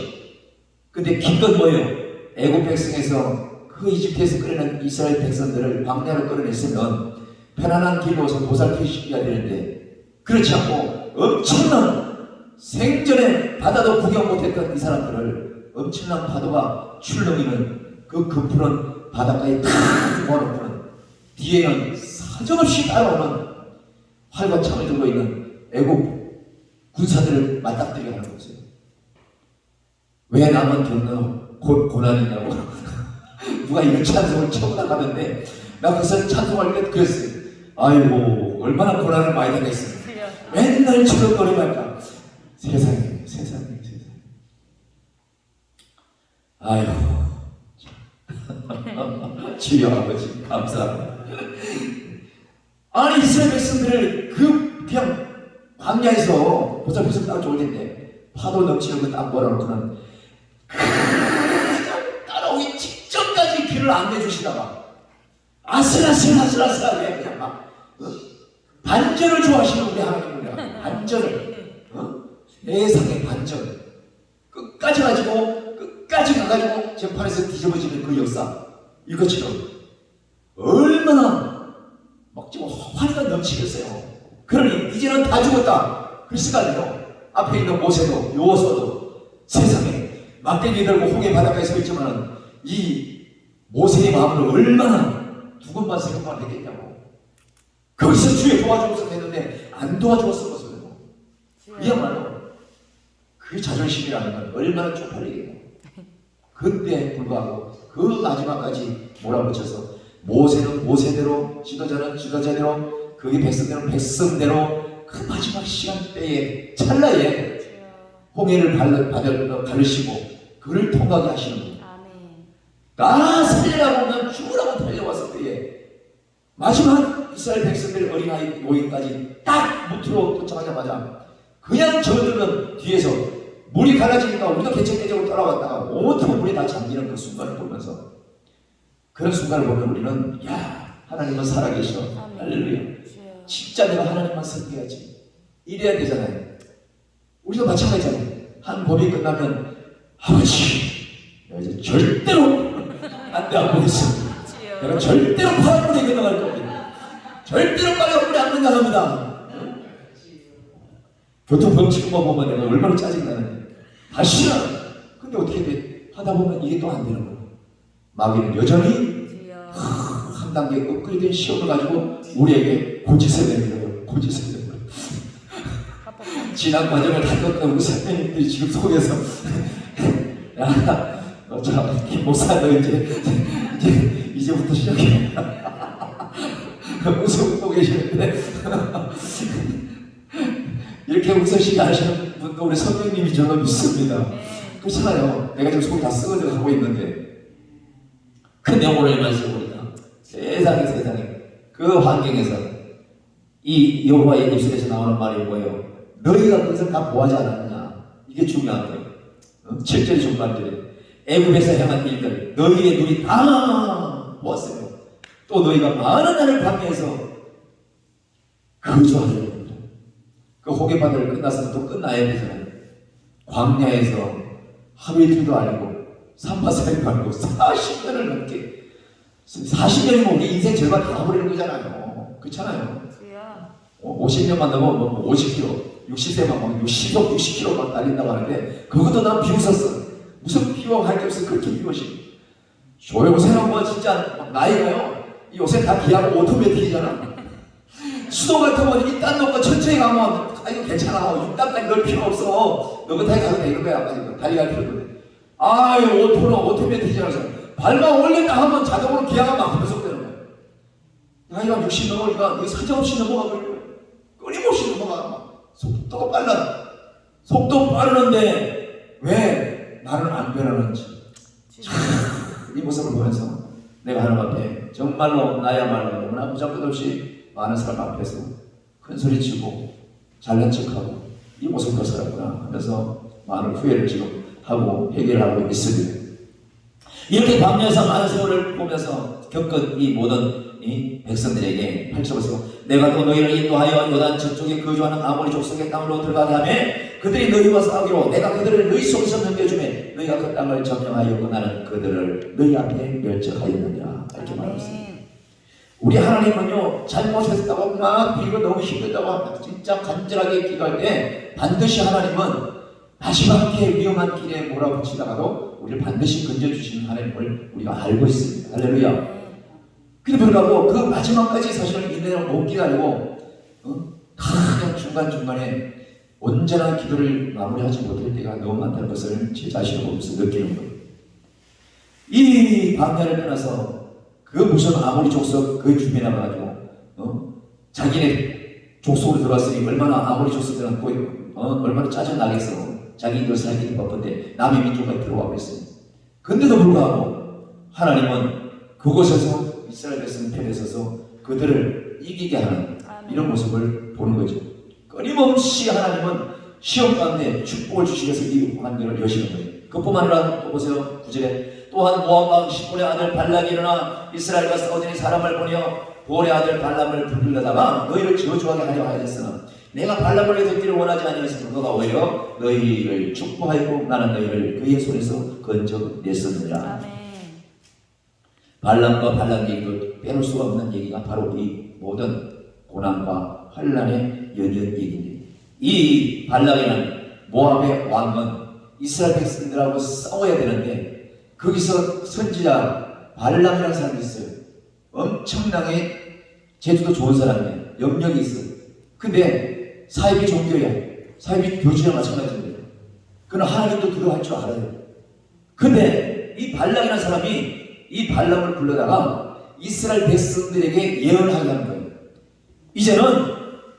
Speaker 1: 근데 기껏 뭐예요? 애굽 백성에서 그 이집트에서 끌어낸 이스라엘 백성들을 광야로 끌어냈으면 편안한 길로 오서 보살피시켜야 되는데 그렇지 않고 엄청난 생전에 바다도 구경 못했던 이 사람들을 엄청난 파도가 출렁이는 그 급푸른 바닷가에 탁 모아놓고는 뒤에는 사정없이 따라오는 활과 창을 들고 있는 애국 군사들을 맞닥뜨리게 하는 거죠. 왜 나만 겪는 고난이냐고 누가 이런 찬송을 처음 나가는데 나 그래서 찬송할 때 그랬어요. 아이고 얼마나 고난을 많이 당했어. 맨날 치렁거리니까 세상에 아유 주여 아버지 감사합니다. 아니 이스라엘 백성들을 그냥 광야에서 보살펴서 딱 좋을 텐데 파도 넘치는 거 딱 몰아놓고는 따라오기 직전까지 길을 안내해 주시다가 아슬아슬하게 그냥 막 반전을 좋아하시는 우리 하나님입니다. 반전을 세상의 반전 끝까지 가가지고 재판에서 뒤집어지는 그 역사 이것처럼 얼마나 막 지금 화가 넘치겠어요. 그러니 이제는 다 죽었다 그랬을까요? 앞에 있는 모세도 여호수아도 세상에 막대기 들고 홍해 바닷가에 서 있지만 이 모세의 마음을 얼마나 두 번만 생각만 했겠냐고. 거기서 주의 도와주고서 했는데 안 도와주었을 것이에요. 그야말로 그 자존심이라는 건 얼마나 쪽팔리겠냐. 그때 불구하고 그 마지막까지 몰아붙여서 모세는 모세대로 지도자는 지도자대로 거기 백성들은 백성대로 그 마지막 시간대에 찰나에 홍해를 가르시고 그를 통과하게 하시는 분. 나 살리라고 난 죽으라고 달려왔을 때에 마지막 이스라엘 백성들 어린아이 모임까지 딱 무트로 도착하자마자 그냥 저들은 뒤에서 물이 갈라지니까 우리도 개척개척으로 따라갔다가 온통 물이 다 잠기는 그 순간을 보면서 그런 순간을 보면 우리는 야 하나님은 살아계셔. 할렐루야. 진짜 내가 하나님만 섬겨야지. 이래야 되잖아요. 우리도 마찬가지잖아요. 한 법이 끝나면 아버지 내가 이제 절대로 안돼 안 보겠어. 내가 절대로 파란불에 건너갈 겁니다. 절대로 빨간불에 안 건너갑니다. 교통범칙만 보면 내가 얼마나 짜증나는데 다시는 근데 어떻게 돼? 하다 보면 이게 또 안 되는 거예요. 마귀는 여전히 한 단계 업그레이드된 시험을 가지고 우리에게 고지서야 되는 거예요. 고지서야 되는 거예요. 지난 과정을 다 겪은 우리 선생님들이 지금 속에서 야, 김 목사 너 이제부터 시작해. 웃고 계시는데 이렇게 웃으시게 하시는 분도 우리 선생님이 저는 믿습니다. 그렇잖아요. 내가 지금 속이 다 썩어져 가고 있는데 근데 오늘 이 말씀입니다. 세상에 그 환경에서 이 여호와의 입술에서 나오는 말이 뭐예요? 너희가 그것을 다 보하지 않았느냐? 이게 중요한 거예요. 7절이 중간절에 애굽에서 행한 일들 너희의 눈이 다 보았어요. 또 너희가 많은 날을 광야에서 거주하려고 합니다. 그 호계바다를 끝났으면 또 끝나야 되잖아요. 광야에서 하루 이틀도 아니고 3박 4일도 아니고 40년을 넘게 40년이면 우리 인생 절반 다 버리는 거잖아요. 그렇잖아요. 50년만 넘으면 50km 60세만 막 60km 막 달린다고 하는데 그것도 난 비웃었어. 무슨 비워할 게 없어. 그렇게 비워시 조용세는 뭐 진짜 막 나이가요 요새 다 기아가 오토매틱이잖아. 수도 같으면 이딴 놓고 천천히 가면 이거 괜찮아. 6단까지 넣을 필요 없어. 너가 다시 가도 되는 거야. 달리갈 필요도 없는데 아유 오토는 오토매틱이라서 발만 올렸다 하면 자동으로 기아가 막 변속되는 거야. 나이가 60 넘으니까 이거 사정없이 넘어가 버리는 거야. 끊임없이 넘어가. 속도가 빨라. 속도 빠르는데 왜 나는 안 변하는지 이 모습을 보면서 내가 하나님 앞에 정말로 나야말로 너무나 무작것없이 많은 사람 앞에서 큰 소리치고 잘난 척하고 이 모습을 살았구나 하면서 많은 후회를 지금 하고 해결하고 있습니다. 이렇게 광야에서 많은 세월을 보면서 겪은 이 모든 이 백성들에게 8절에서 내가 또 너희를 인도하여 요단 저쪽에 거주하는 아모리 족속의 땅으로 들어가게 하며 그들이 너희와 싸우기로 내가 그들을 너희 손에서 넘겨주매 너희가 그 땅을 점령하였고 나는 그들을 너희 앞에 멸절하였느니라 이렇게 말했습니다. 우리 하나님은요 잘못했다고 막 이거 너무 힘들다고 합니다. 진짜 간절하게 기도할 때 반드시 하나님은 마지막에 위험한 길에 몰아붙이다가도 우리를 반드시 건져주시는 하나님을 우리가 알고 있습니다. 할렐루야. 근데 불구하고 그 마지막까지 사실은 인내를 못 기다리고 그냥 중간중간에 온전한 기도를 마무리하지 못할 때가 너무 많다는 것을 제 자신을 보면서 느끼는 거예요. 이 광야를 떠나서 그 무슨 아모리 족속 그 주변에 와가지고 자기네 족속으로 들어왔으니 얼마나 아모리 족속들은 얼마나 짜증나겠어. 자기들 살기 바쁜데 남의 민족까지 들어와 있어요. 근데도 불구하고 하나님은 그곳에서 이스라엘 백성 편에 서서 그들을 이기게 하는
Speaker 2: 아멘.
Speaker 1: 이런 모습을 보는 거죠. 끊임없이 하나님은 시험 가운데 축복을 주시면서 이 환경을 여시는 거예요. 그뿐만 아니라 또 보세요. 9절에 또한 모압 왕 시몬의 아들 발락이 일어나 이스라엘과 싸우더니 사람을 보내어 보올의 아들 발람을 부르려다가 너희를 저주하게 하려 하였으나 내가 발람을 듣기를 원하지 아니하였으므로 너가 오히려 너희를 축복하였고 나는 너희를 그의 손에서 건져냈었느니라.
Speaker 2: 아멘.
Speaker 1: 발람과 발람 얘기도 빼놓을 수가 없는 얘기가 바로 이 모든 고난과 환난의 연연 얘기입니다. 이 발락이라는 모압의 왕은 이스라엘 백성들하고 싸워야 되는데 거기서 선지자 발람이라는 사람이 있어요. 엄청나게 제주도 좋은 사람이에요. 영역이 있어요. 근데 사입이 종교야. 사입이 교주랑 마찬가지입니다. 그는 하나님도 두려워할 줄 알아요. 근데 이 발락이라는 사람이 이 발람을 불러다가 이스라엘 백성들에게 예언을 하게 하는 거예요. 이제는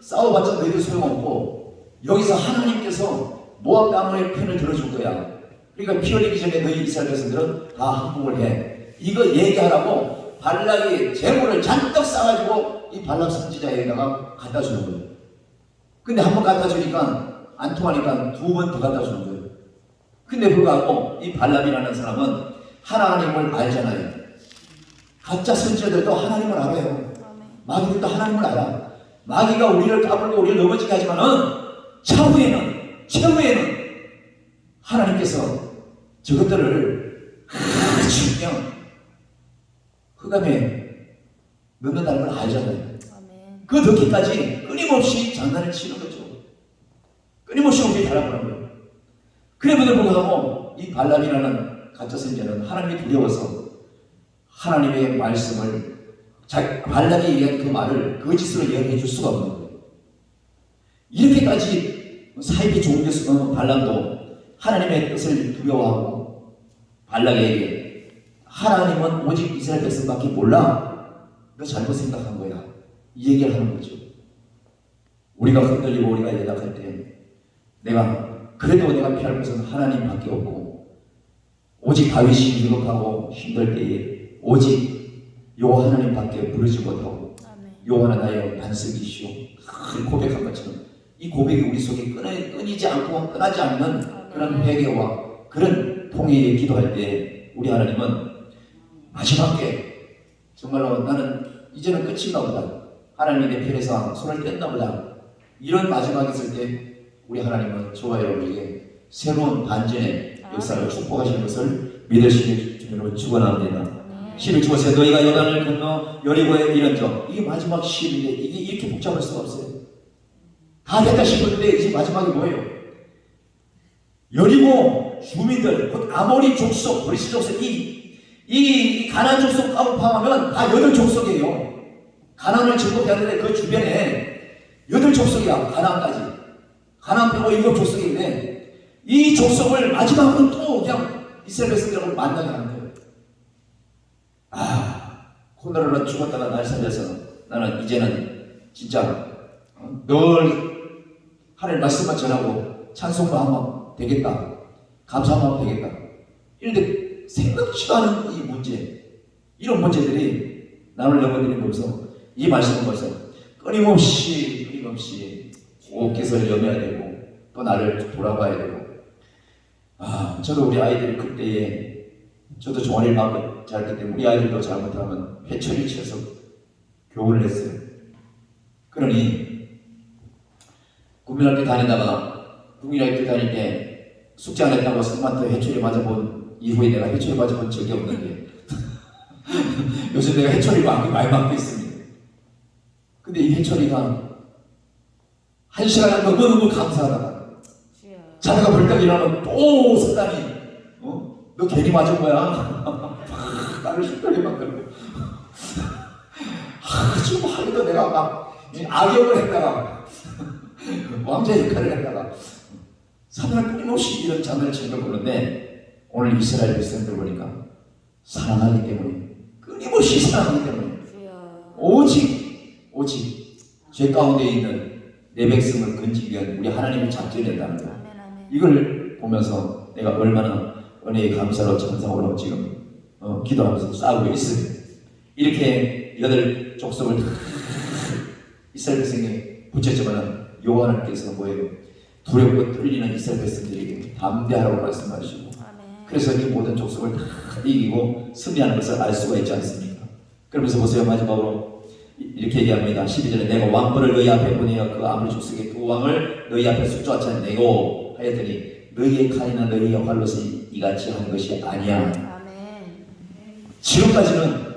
Speaker 1: 싸워봤자 너희들 소용없고 여기서 하나님께서 모압 땅의 편을 들어줄 거야. 그러니까 피 흘리기 전에 너희 이스라엘 백성들은 다 항복을 해. 이거 얘기하라고 발락이 재물을 잔뜩 싸가지고 이 발람 선지자에다가 갖다 주는 거예요. 근데 한 번 갖다 주니까 안 통하니까 두 번 더 갖다 주는 거예요. 근데 불구하고 이 발람이라는 사람은 하나님을 알잖아요. 가짜 선지자들도 하나님을 알아요. 마귀들도 하나님을 알아. 마귀가 우리를 까불고 우리를 넘어지게 하지만은 최후에는 하나님께서 저것들을 아주 그냥 흑암에 넣는다는 걸 알잖아요. 그 넣기까지 끊임없이 장난을 치는 거죠. 끊임없이 우리 바라보는 거예요. 그래도 불구하고 이 발람이라는 가짜 선지자는 하나님이 두려워서 하나님의 말씀을 발락이 얘기한 그 말을 거짓으로 예언해 줄 수가 없는 거예요. 이렇게까지 사이비 종교스러운 발람도 하나님의 뜻을 두려워하고 발락에게 하나님은 오직 이스라엘 백성밖에 몰라. 너 잘못 생각한 거야. 이 얘기를 하는 거죠. 우리가 흔들리고 우리가 연약할 때 그래도 내가 피할 것은 하나님밖에 없고 오직 다윗이 위급하고 힘들 때에 오직 여호와 하나님밖에 부르지 못하고 여호와는 나의 반석이시오 고백한 것처럼 이 고백이 우리 속에 끊이지 않고 떠나지 않는 그런 회개와 그런 통회에 기도할 때 우리 하나님은 마지막에 정말로 나는 이제는 끝인가 보다. 하나님이 내 편에서 손을 뗐나 보다. 이런 마지막이 있을 때 우리 하나님은 저와 여러분에게 새로운 반전의 역사를 축복하시는 것을 믿으시길 주님으로 축원합니다. 시를 주어서 너희가 요단을 건너 여리고에 이른저 이게 마지막 시인데 이게 이렇게 복잡할 수가 없어요. 다 됐다 싶었는데 이제 마지막이 뭐예요? 여리고 주민들 곧 아모리 족속 브리스 족속 이 가나안 족속 포함하면 다 8족속이에요. 가나안을 정복해야 되는데 그 주변에 8족속이야. 가나안까지. 가나안 빼고 7족속인데 이 족속을 마지막으로 또 그냥 이스라엘 백성들하고 만나게 하는 거예요. 코너로 죽었다가 날 살려서 나는 이제는 진짜 늘 하나님 말씀만 전하고 찬송만 하면 되겠다. 감사만 하면 되겠다. 이런데 생각지도 않은 이 문제, 이런 문제들이 나를 넘어뜨리면서 이 말씀을 벌써 끊임없이 호흡기서를 염해야 되고 또 나를 돌아봐야 되고 저도 우리 아이들이 그때에 저도 종아리를 맞고 자랐기 때문에 우리 아이들도 잘못하면 회초리 쳐서 교훈을 했어요. 그러니 국민학교 다닐 때 숙제 안 했다고 선생님한테 회초리 맞아본 이후에 내가 회초리 맞아본 적이 없는데 요즘 내가 회초리 많이 맞고 있습니다. 근데 이 회초리가 1시간을 너무너무 감사하다가 자다가 벌떡 일어나면 또 사단이 너 괜히 맞은 거야. 나를 흉터리 만들고 지금 하루도 내가 막 악역을 했다가 왕자 역할을 했다가 사단을 끊임없이 이런 장난을 치는 걸 보는데 오늘 이스라엘 백성들 보니까 사랑하기 때문에 끊임없이 사랑하기 때문에 오직 죄 가운데 있는 내 백성을 건지기 위한 우리 하나님의 작전이었다는 거. 이걸 보면서 내가 얼마나 은혜의 감사로 찬송으로 지금 기도하면서 싸우고 있습니다. 이렇게 8족속을 이스라엘 백성이 붙였지만은 여호와 하나님께서 뭐예요? 두렵고 떨리는 이스라엘 백성들에게 담대하라고 말씀하시고
Speaker 2: 아멘.
Speaker 1: 그래서 이 모든 족속을 다 이기고 승리하는 것을 알 수가 있지 않습니까? 그러면서 보세요. 마지막으로 이렇게 얘기합니다. 12절에 내가 왕벌을 너희 앞에 보내어 그 아무리 족속의 두 왕을 너희 앞에 쫓아내고 하였더니 너희의 칼이나 너희의 활로서 이같이 하는 것이 아니야.
Speaker 2: 아멘.
Speaker 1: 지금까지는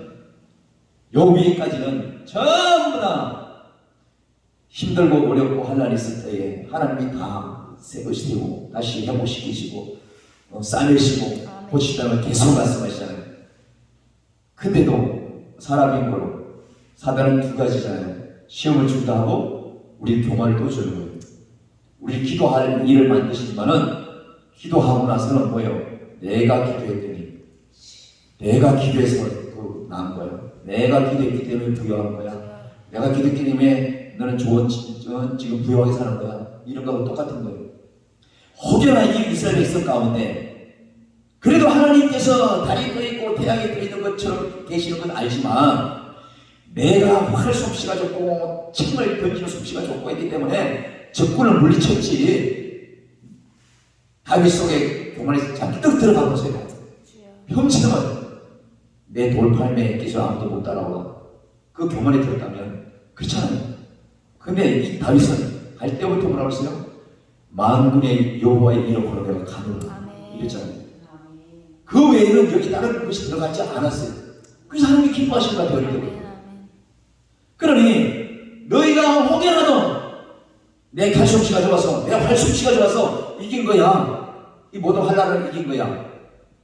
Speaker 1: 요 위에까지는 전부 다 힘들고 어렵고 환난이 있을 때에 하나님이 다 세우시고 다시 회복시키시고 싸매시고
Speaker 2: 아멘.
Speaker 1: 고치다는 계속 말씀하시잖아요. 근데도 사람인 거로 사단은 두 가지잖아요. 시험을 준다 하고 우리 교만을 또 주는 거예요. 우리 기도할 일을 만드시지만은 기도하고 나서는 뭐예요? 내가 기도했더니 내가 기도해서 그 나은 거예요. 내가 기도했기 때문에 부여한 거야. 내가 기도했기 때문에 너는 좋은 지금 부유하게 사는 거야. 이런 거하고 똑같은 거예요. 혹여나 이 이스라엘 백성 가운데 그래도 하나님께서 달이 떠 있고 태양이 떠 있는 것처럼 계시는 건 알지만 내가 활 솜씨가 좋고 창을 던지는 솜씨가 좋고 했기 때문에 적군을 물리쳤지. 다윗 속에 교만에서 잔뜩 들어간 거예요. 평생은 내 돌팔매에 기술 아무도 못 따라와. 그 교만에 들었다면 그렇잖아요. 근데 이 다윗은 갈 때부터 뭐라고 했어요? 만군의 여호와의 이름으로 내가 가노라 이랬잖아요. 그 외에는 여기 다른 것이 들어가지 않았어요. 그래서 하나님이 기뻐하신 것 같아요. 이렇게. 그러니 너희가 혹여라도 내 칼솜씨가 좋아서 내 활솜씨가 좋아서 이긴 거야. 이 모든 환난을 이긴 거야.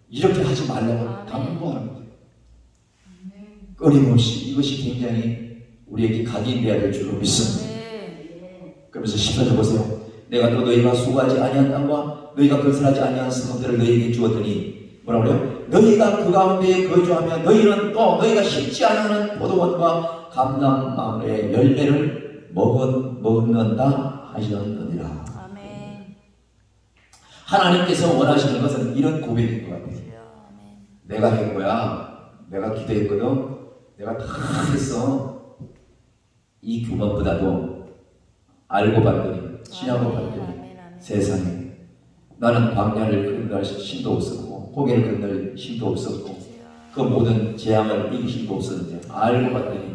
Speaker 1: 이렇게 하지 말라고 당부하는 거예요. 끊임없이 이것이 굉장히 우리에게 각인되어야 될 줄로 믿습니다. 그러면서 14절 보세요. 내가 또 너희가 수고하지 아니한 땅과 너희가 건설하지 아니한 성읍들을 너희에게 주었더니 뭐라고 그래요? 너희가 그 가운데 거주하며 너희는 또 너희가 심지 않은 포도원과 감람나무의 열매를 먹는다 하셨느니라.
Speaker 2: 아멘.
Speaker 1: 하나님께서 원하시는 것은 이런 고백인 것 같아요.
Speaker 2: 아멘.
Speaker 1: 내가 한 거야. 내가 기도했거든. 내가 다 했어. 이 규모보다도 알고 봤더니 신하고 봤더니 세상에 나는 광야를 건널 힘도 없었고 고개를 건널 힘도 없었고 그 모든 재앙을 이길 힘도 없었는데 알고 봤더니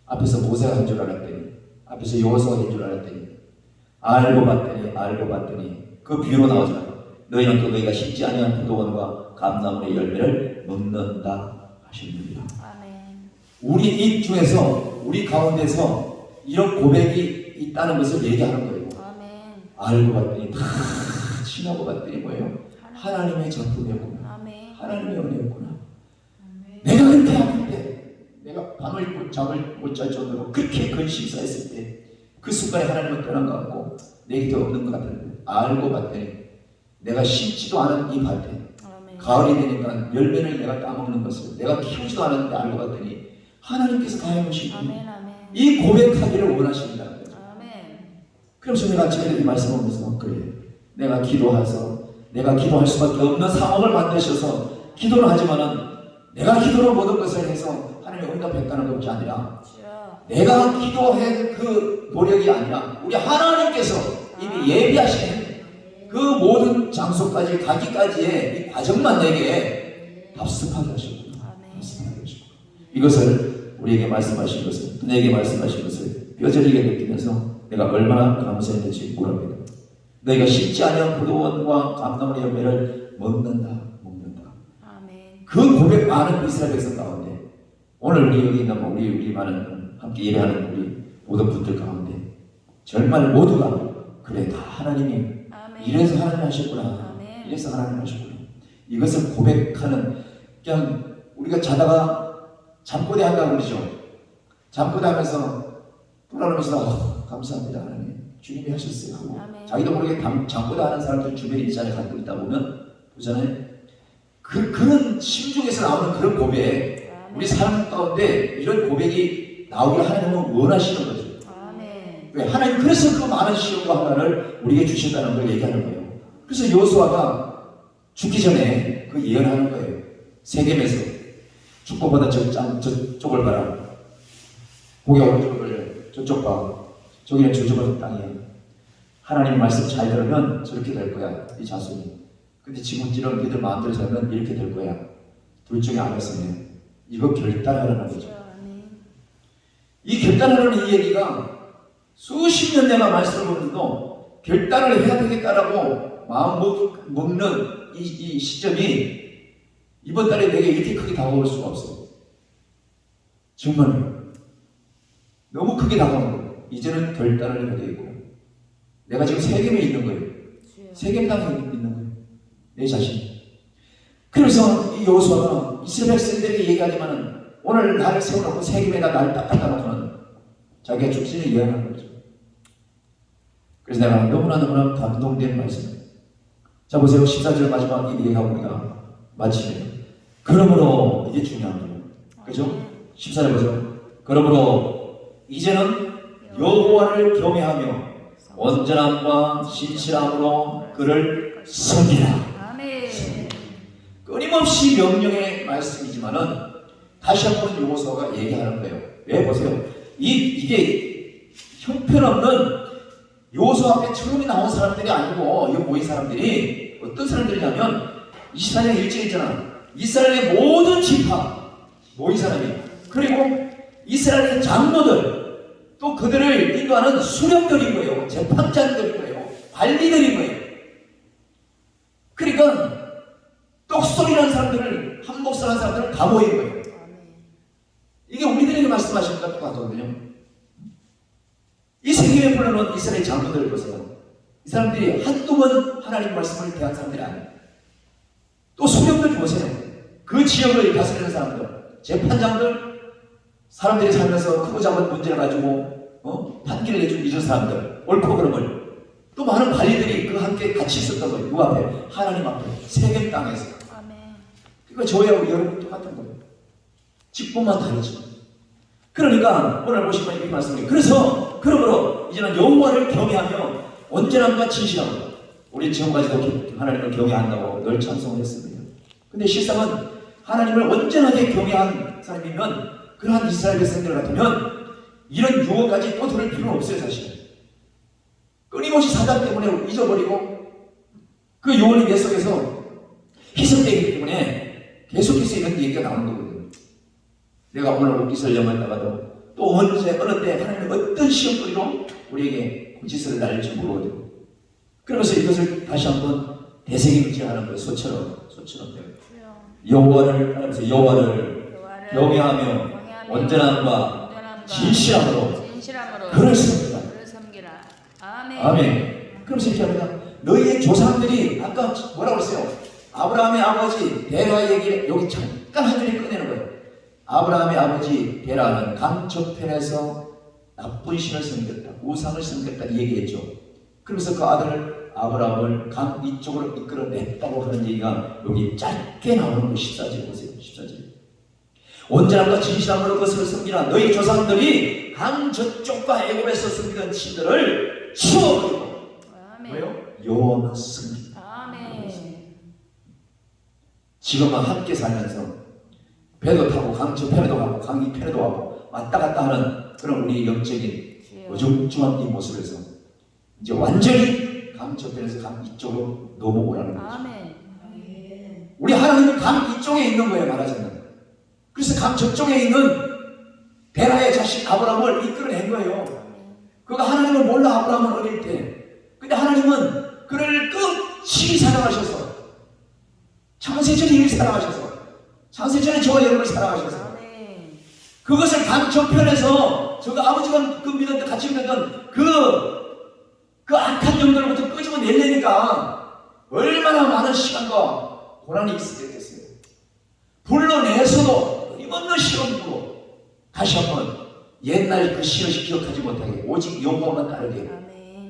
Speaker 1: 앞에서 모세가 한 줄 알았더니 앞에서 여호수아가 한 줄 알았더니 알고 봤더니 그 비유로 나오잖아요. 너희는 또 너희가 심지 아니한 포도원과 감나무의 열매를 먹는다 하십니다.
Speaker 2: 아멘.
Speaker 1: 우리 입 중에서 우리 가운데서 이런 고백이 있다는 것을 얘기하는 거예요.
Speaker 2: 아멘.
Speaker 1: 알고 봤더니 다 지나고 봤더니 뭐예요? 하나님의 작품이었구나.
Speaker 2: 아멘.
Speaker 1: 하나님의 은혜였구나. 내가 그렇게 아플 때 내가 밤을 잠을 못 잘 정도로 그렇게 근심이 쌓였을 때 그 순간에 하나님은 떠난 것 같고 내 곁에 없는 것 같은데 알고 봤더니 내가 심지도 않은 이 밭에
Speaker 2: 아멘.
Speaker 1: 가을이 되니까 열매를 내가 따먹는 것을 내가 키우지도 않았는데 알고 봤더니 하나님께서 가해오시고
Speaker 2: 아멘. 아멘.
Speaker 1: 이 고백하기를 원하신다는 거죠.
Speaker 2: 아멘.
Speaker 1: 그래서 내가 아침에 이 말씀을 보면서 그래 내가 기도해서 내가 기도할 수밖에 없는 상황을 만드셔서 기도를 하지만은 내가 기도로 모든 것을 해서 하나님의 응답했다는 것이 아니라 내가 기도한 그 노력이 아니라 우리 하나님께서 이미 예비하신 그 모든 장소까지 가기까지의 이 과정만 내게 답습하게 하셨구나. 답습하게 하셨구나. 이것을 우리에게 말씀하신 것을 내게 말씀하신 것을 뼈저리게 느끼면서 내가 얼마나 감사했는지 모릅니다. 너희가 심지 아니한 포도원과 감나무의 열매를 먹는다.
Speaker 2: 아멘.
Speaker 1: 그 고백 많은 이스라엘 백성 가운데 오늘 우리 여기 있는 우리 많은 함께 예배하는 우리 모든 분들 가운데 정말 모두가 그래 다 하나님이
Speaker 2: 아멘.
Speaker 1: 이래서 하나님 하셨구나.
Speaker 2: 아멘.
Speaker 1: 이래서 하나님 하셨구나. 이것을 고백하는 그냥 우리가 자다가 잠꼬대 한다고 그러죠. 잠꼬대 하면서 돌아오면서 감사합니다 하나님 주님이 하셨어요 하고
Speaker 2: 아멘.
Speaker 1: 자기도 모르게 잠꼬대 하는 사람들 주변에 있잖아요. 가끔 있다 보면 보잖아요. 그런 심중에서 나오는 그런 고백 우리 삶 가운데 이런 고백이 나오기를 하나님은 원하시는 거죠.
Speaker 2: 아멘.
Speaker 1: 왜? 하나님 그래서 그 많은 시험과 환난을 우리에게 주신다는 걸 얘기하는 거예요. 그래서 여호수아가 죽기 전에 그 예언하는 거예요. 세겜에서 축복받은 저쪽을 봐라. 고개 오른쪽을 저쪽 봐. 저기는 저주받은 땅이야. 하나님 말씀 잘 들으면 저렇게 될 거야. 이 자손이. 근데 지금처럼 니들 마음대로 살면 이렇게 될 거야. 둘 중에 하나였으면 이거 결단하라는 거죠.
Speaker 2: 아멘.
Speaker 1: 이 결단하라는 이 얘기가 수십 년 내가 말씀을 보면도 결단을 해야 되겠다라고 마음 먹는 이 시점이 이번 달에 내게 이렇게 크게 다가올 수가 없어요. 정말 너무 크게 다가오는 거예요. 이제는 결단을 해야 되고 내가 지금 세겜에 있는 거예요. 세겜 땅에 있는 거예요. 내 자신. 그래서 이 여호수아가 이스라엘 백성들에게 얘기하지만은 오늘 나를 세워놓고 세겜에다 나를 딱 갖다 놓고는 자기가 죽신을 예언하는 거죠. 그래서 내가 너무나 감동된 말씀이에요. 자 보세요. 14절 마지막 이 얘기하고 우리가 마치네요. 그러므로 이게 중요한 거예요. 그죠? 14절 보세요. 그러므로 이제는 여호와를 경외하며 온전함과 신실함으로 그를 섬기라.
Speaker 2: 아멘.
Speaker 1: 끊임없이 명령의 말씀이지만은 다시 한번 여호수아가 얘기하는 거예요. 왜 보세요. 이게 형편없는 여호수아 앞에 처음에 나온 사람들이 아니고 이 모인 사람들이 어떤 사람들이냐면 24장 1절에 있잖아. 이스라엘의 모든 지파 모인 사람이 그리고 이스라엘의 장로들 또 그들을 인도하는 수령들인 거예요. 재판장들인 거예요. 관리들인 거예요. 그러니까 똑소리라는 사람들을 한목사라는 사람들을 다 모인 거예요. 이게 우리들에게 말씀하신 것과 똑같거든요. 이 세계에 불러놓은 이스라엘 장로들을 보세요. 이 사람들이 한두 번 하나님 말씀을 대한 사람들이 아니에요. 또 수령들 보세요. 그 지역을 다스리는 사람들, 재판장들, 사람들이 살면서 크고 작은 문제를 가지고 판결을 내준 이런 사람들, 옳고 그름을 또 많은 관리들이 그 함께 같이 있었던 거예요. 누구 앞에? 하나님 앞에, 세겜 땅에서.
Speaker 2: 아멘.
Speaker 1: 그러니까 저희하고 여러분 똑같은 거예요. 직분만 다르죠. 그러니까 오늘 보시면 이렇게 말씀드려요. 그래서 그러므로 이제는 여호와를 경외하며 온전함과 진실함으로 우리 지금까지도 하나님을 경외한다고 늘 찬송을 했습니다. 근데 실상은 하나님을 온전하게 경외한 사람이면 그러한 이스라엘 백성들 같으면 이런 유혹까지 또 들을 필요는 없어요. 사실 끊임없이 사단 때문에 잊어버리고 그 요원의 뇌 속에서 희석되기 때문에 계속해서 이런 얘기가 나오는 거거든요. 내가 오늘 웃기설 영화에다가도 또 언제 어느 때 하나님이 어떤 시험거리로 우리에게 고지서를 날릴지 모르거든요. 그러면서 이것을 다시 한번 되새김질하는 거예요. 소처럼 여호와를 하면서 여호와를 경외하며 온전함과 진실함으로 그를 섬기라. 아멘. 그러면서 이렇게 합니다. 너희의 조상들이 아까 뭐라고 그랬어요? 아브라함의 아버지 데라 얘기를 여기 잠깐 한 줄에 꺼내는 거예요. 아브라함의 아버지 데라는 강저편에서 나쁜 신을 섬겼다. 우상을 섬겼다 얘기했죠. 그러면서 그 아들 아브라함을 강 이쪽으로 이끌어냈다고 하는 얘기가 여기 짧게 나오는 거 14절 보세요. 14절. 온전함과 진실함으로 그것을 섬기라. 너희 조상들이 강 저쪽과 애굽에서 섬기던 신들을 치워버리고 왜요? 여호와만 섬기라.
Speaker 2: 아멘.
Speaker 1: 지금은 함께 살면서 배도 타고 강 저편에도 가고 강 이편에도 가고 왔다 갔다 하는 그런 우리 영적인 어중중한 이 모습에서 이제 완전히 강 저편에서 강 이쪽으로 넘어오라는 거죠.
Speaker 2: 아멘.
Speaker 1: 우리 하나님은 강 이쪽에 있는 거예요. 말하자면. 그래서 강 저쪽에 있는 베라의 자식 아브라함을 이끌어낸 거예요. 그가 하나님을 몰라 아브라함은 어릴 때. 근데 하나님은 그를 끝이 사랑하셔서 창세전에 이를 사랑하셔서 창세전에 저와 여러분을 사랑하셔서 그것을 강 저편에서 저가 아버지가 그 믿었던 같이 믿었던 그 악한 영들로부터 끄집어내려니까 얼마나 많은 시간과 고난이 있었겠어요. 불러내서도 힘없는 시험으로 다시 한번 옛날 그 시험을 기억하지 못하게 오직 여호와만 따르게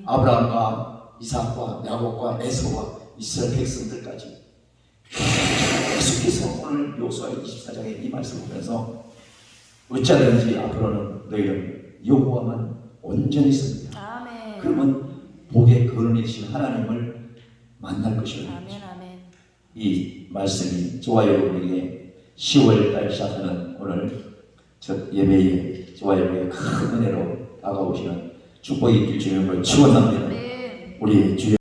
Speaker 1: 아브라함과 이삭과 야곱과 에서와 이스라엘 백성들까지 계속해서 오늘 여호수아 24장의 이 말씀을 보면서 어찌하든지 앞으로는 너희는 여호와만 온전히 섬기라.
Speaker 2: 아멘.
Speaker 1: 그러면 복의 근원이신 하나님을 만날 것이라.
Speaker 2: 아멘. 아멘.
Speaker 1: 이 말씀이 저와 여러분에게 10월달 시작하는 오늘 첫 예배에 저와 여러분에게 큰 은혜로 다가오시는 축복이 있길 주님을 축원합니다.
Speaker 2: 아멘.
Speaker 1: 우리 주여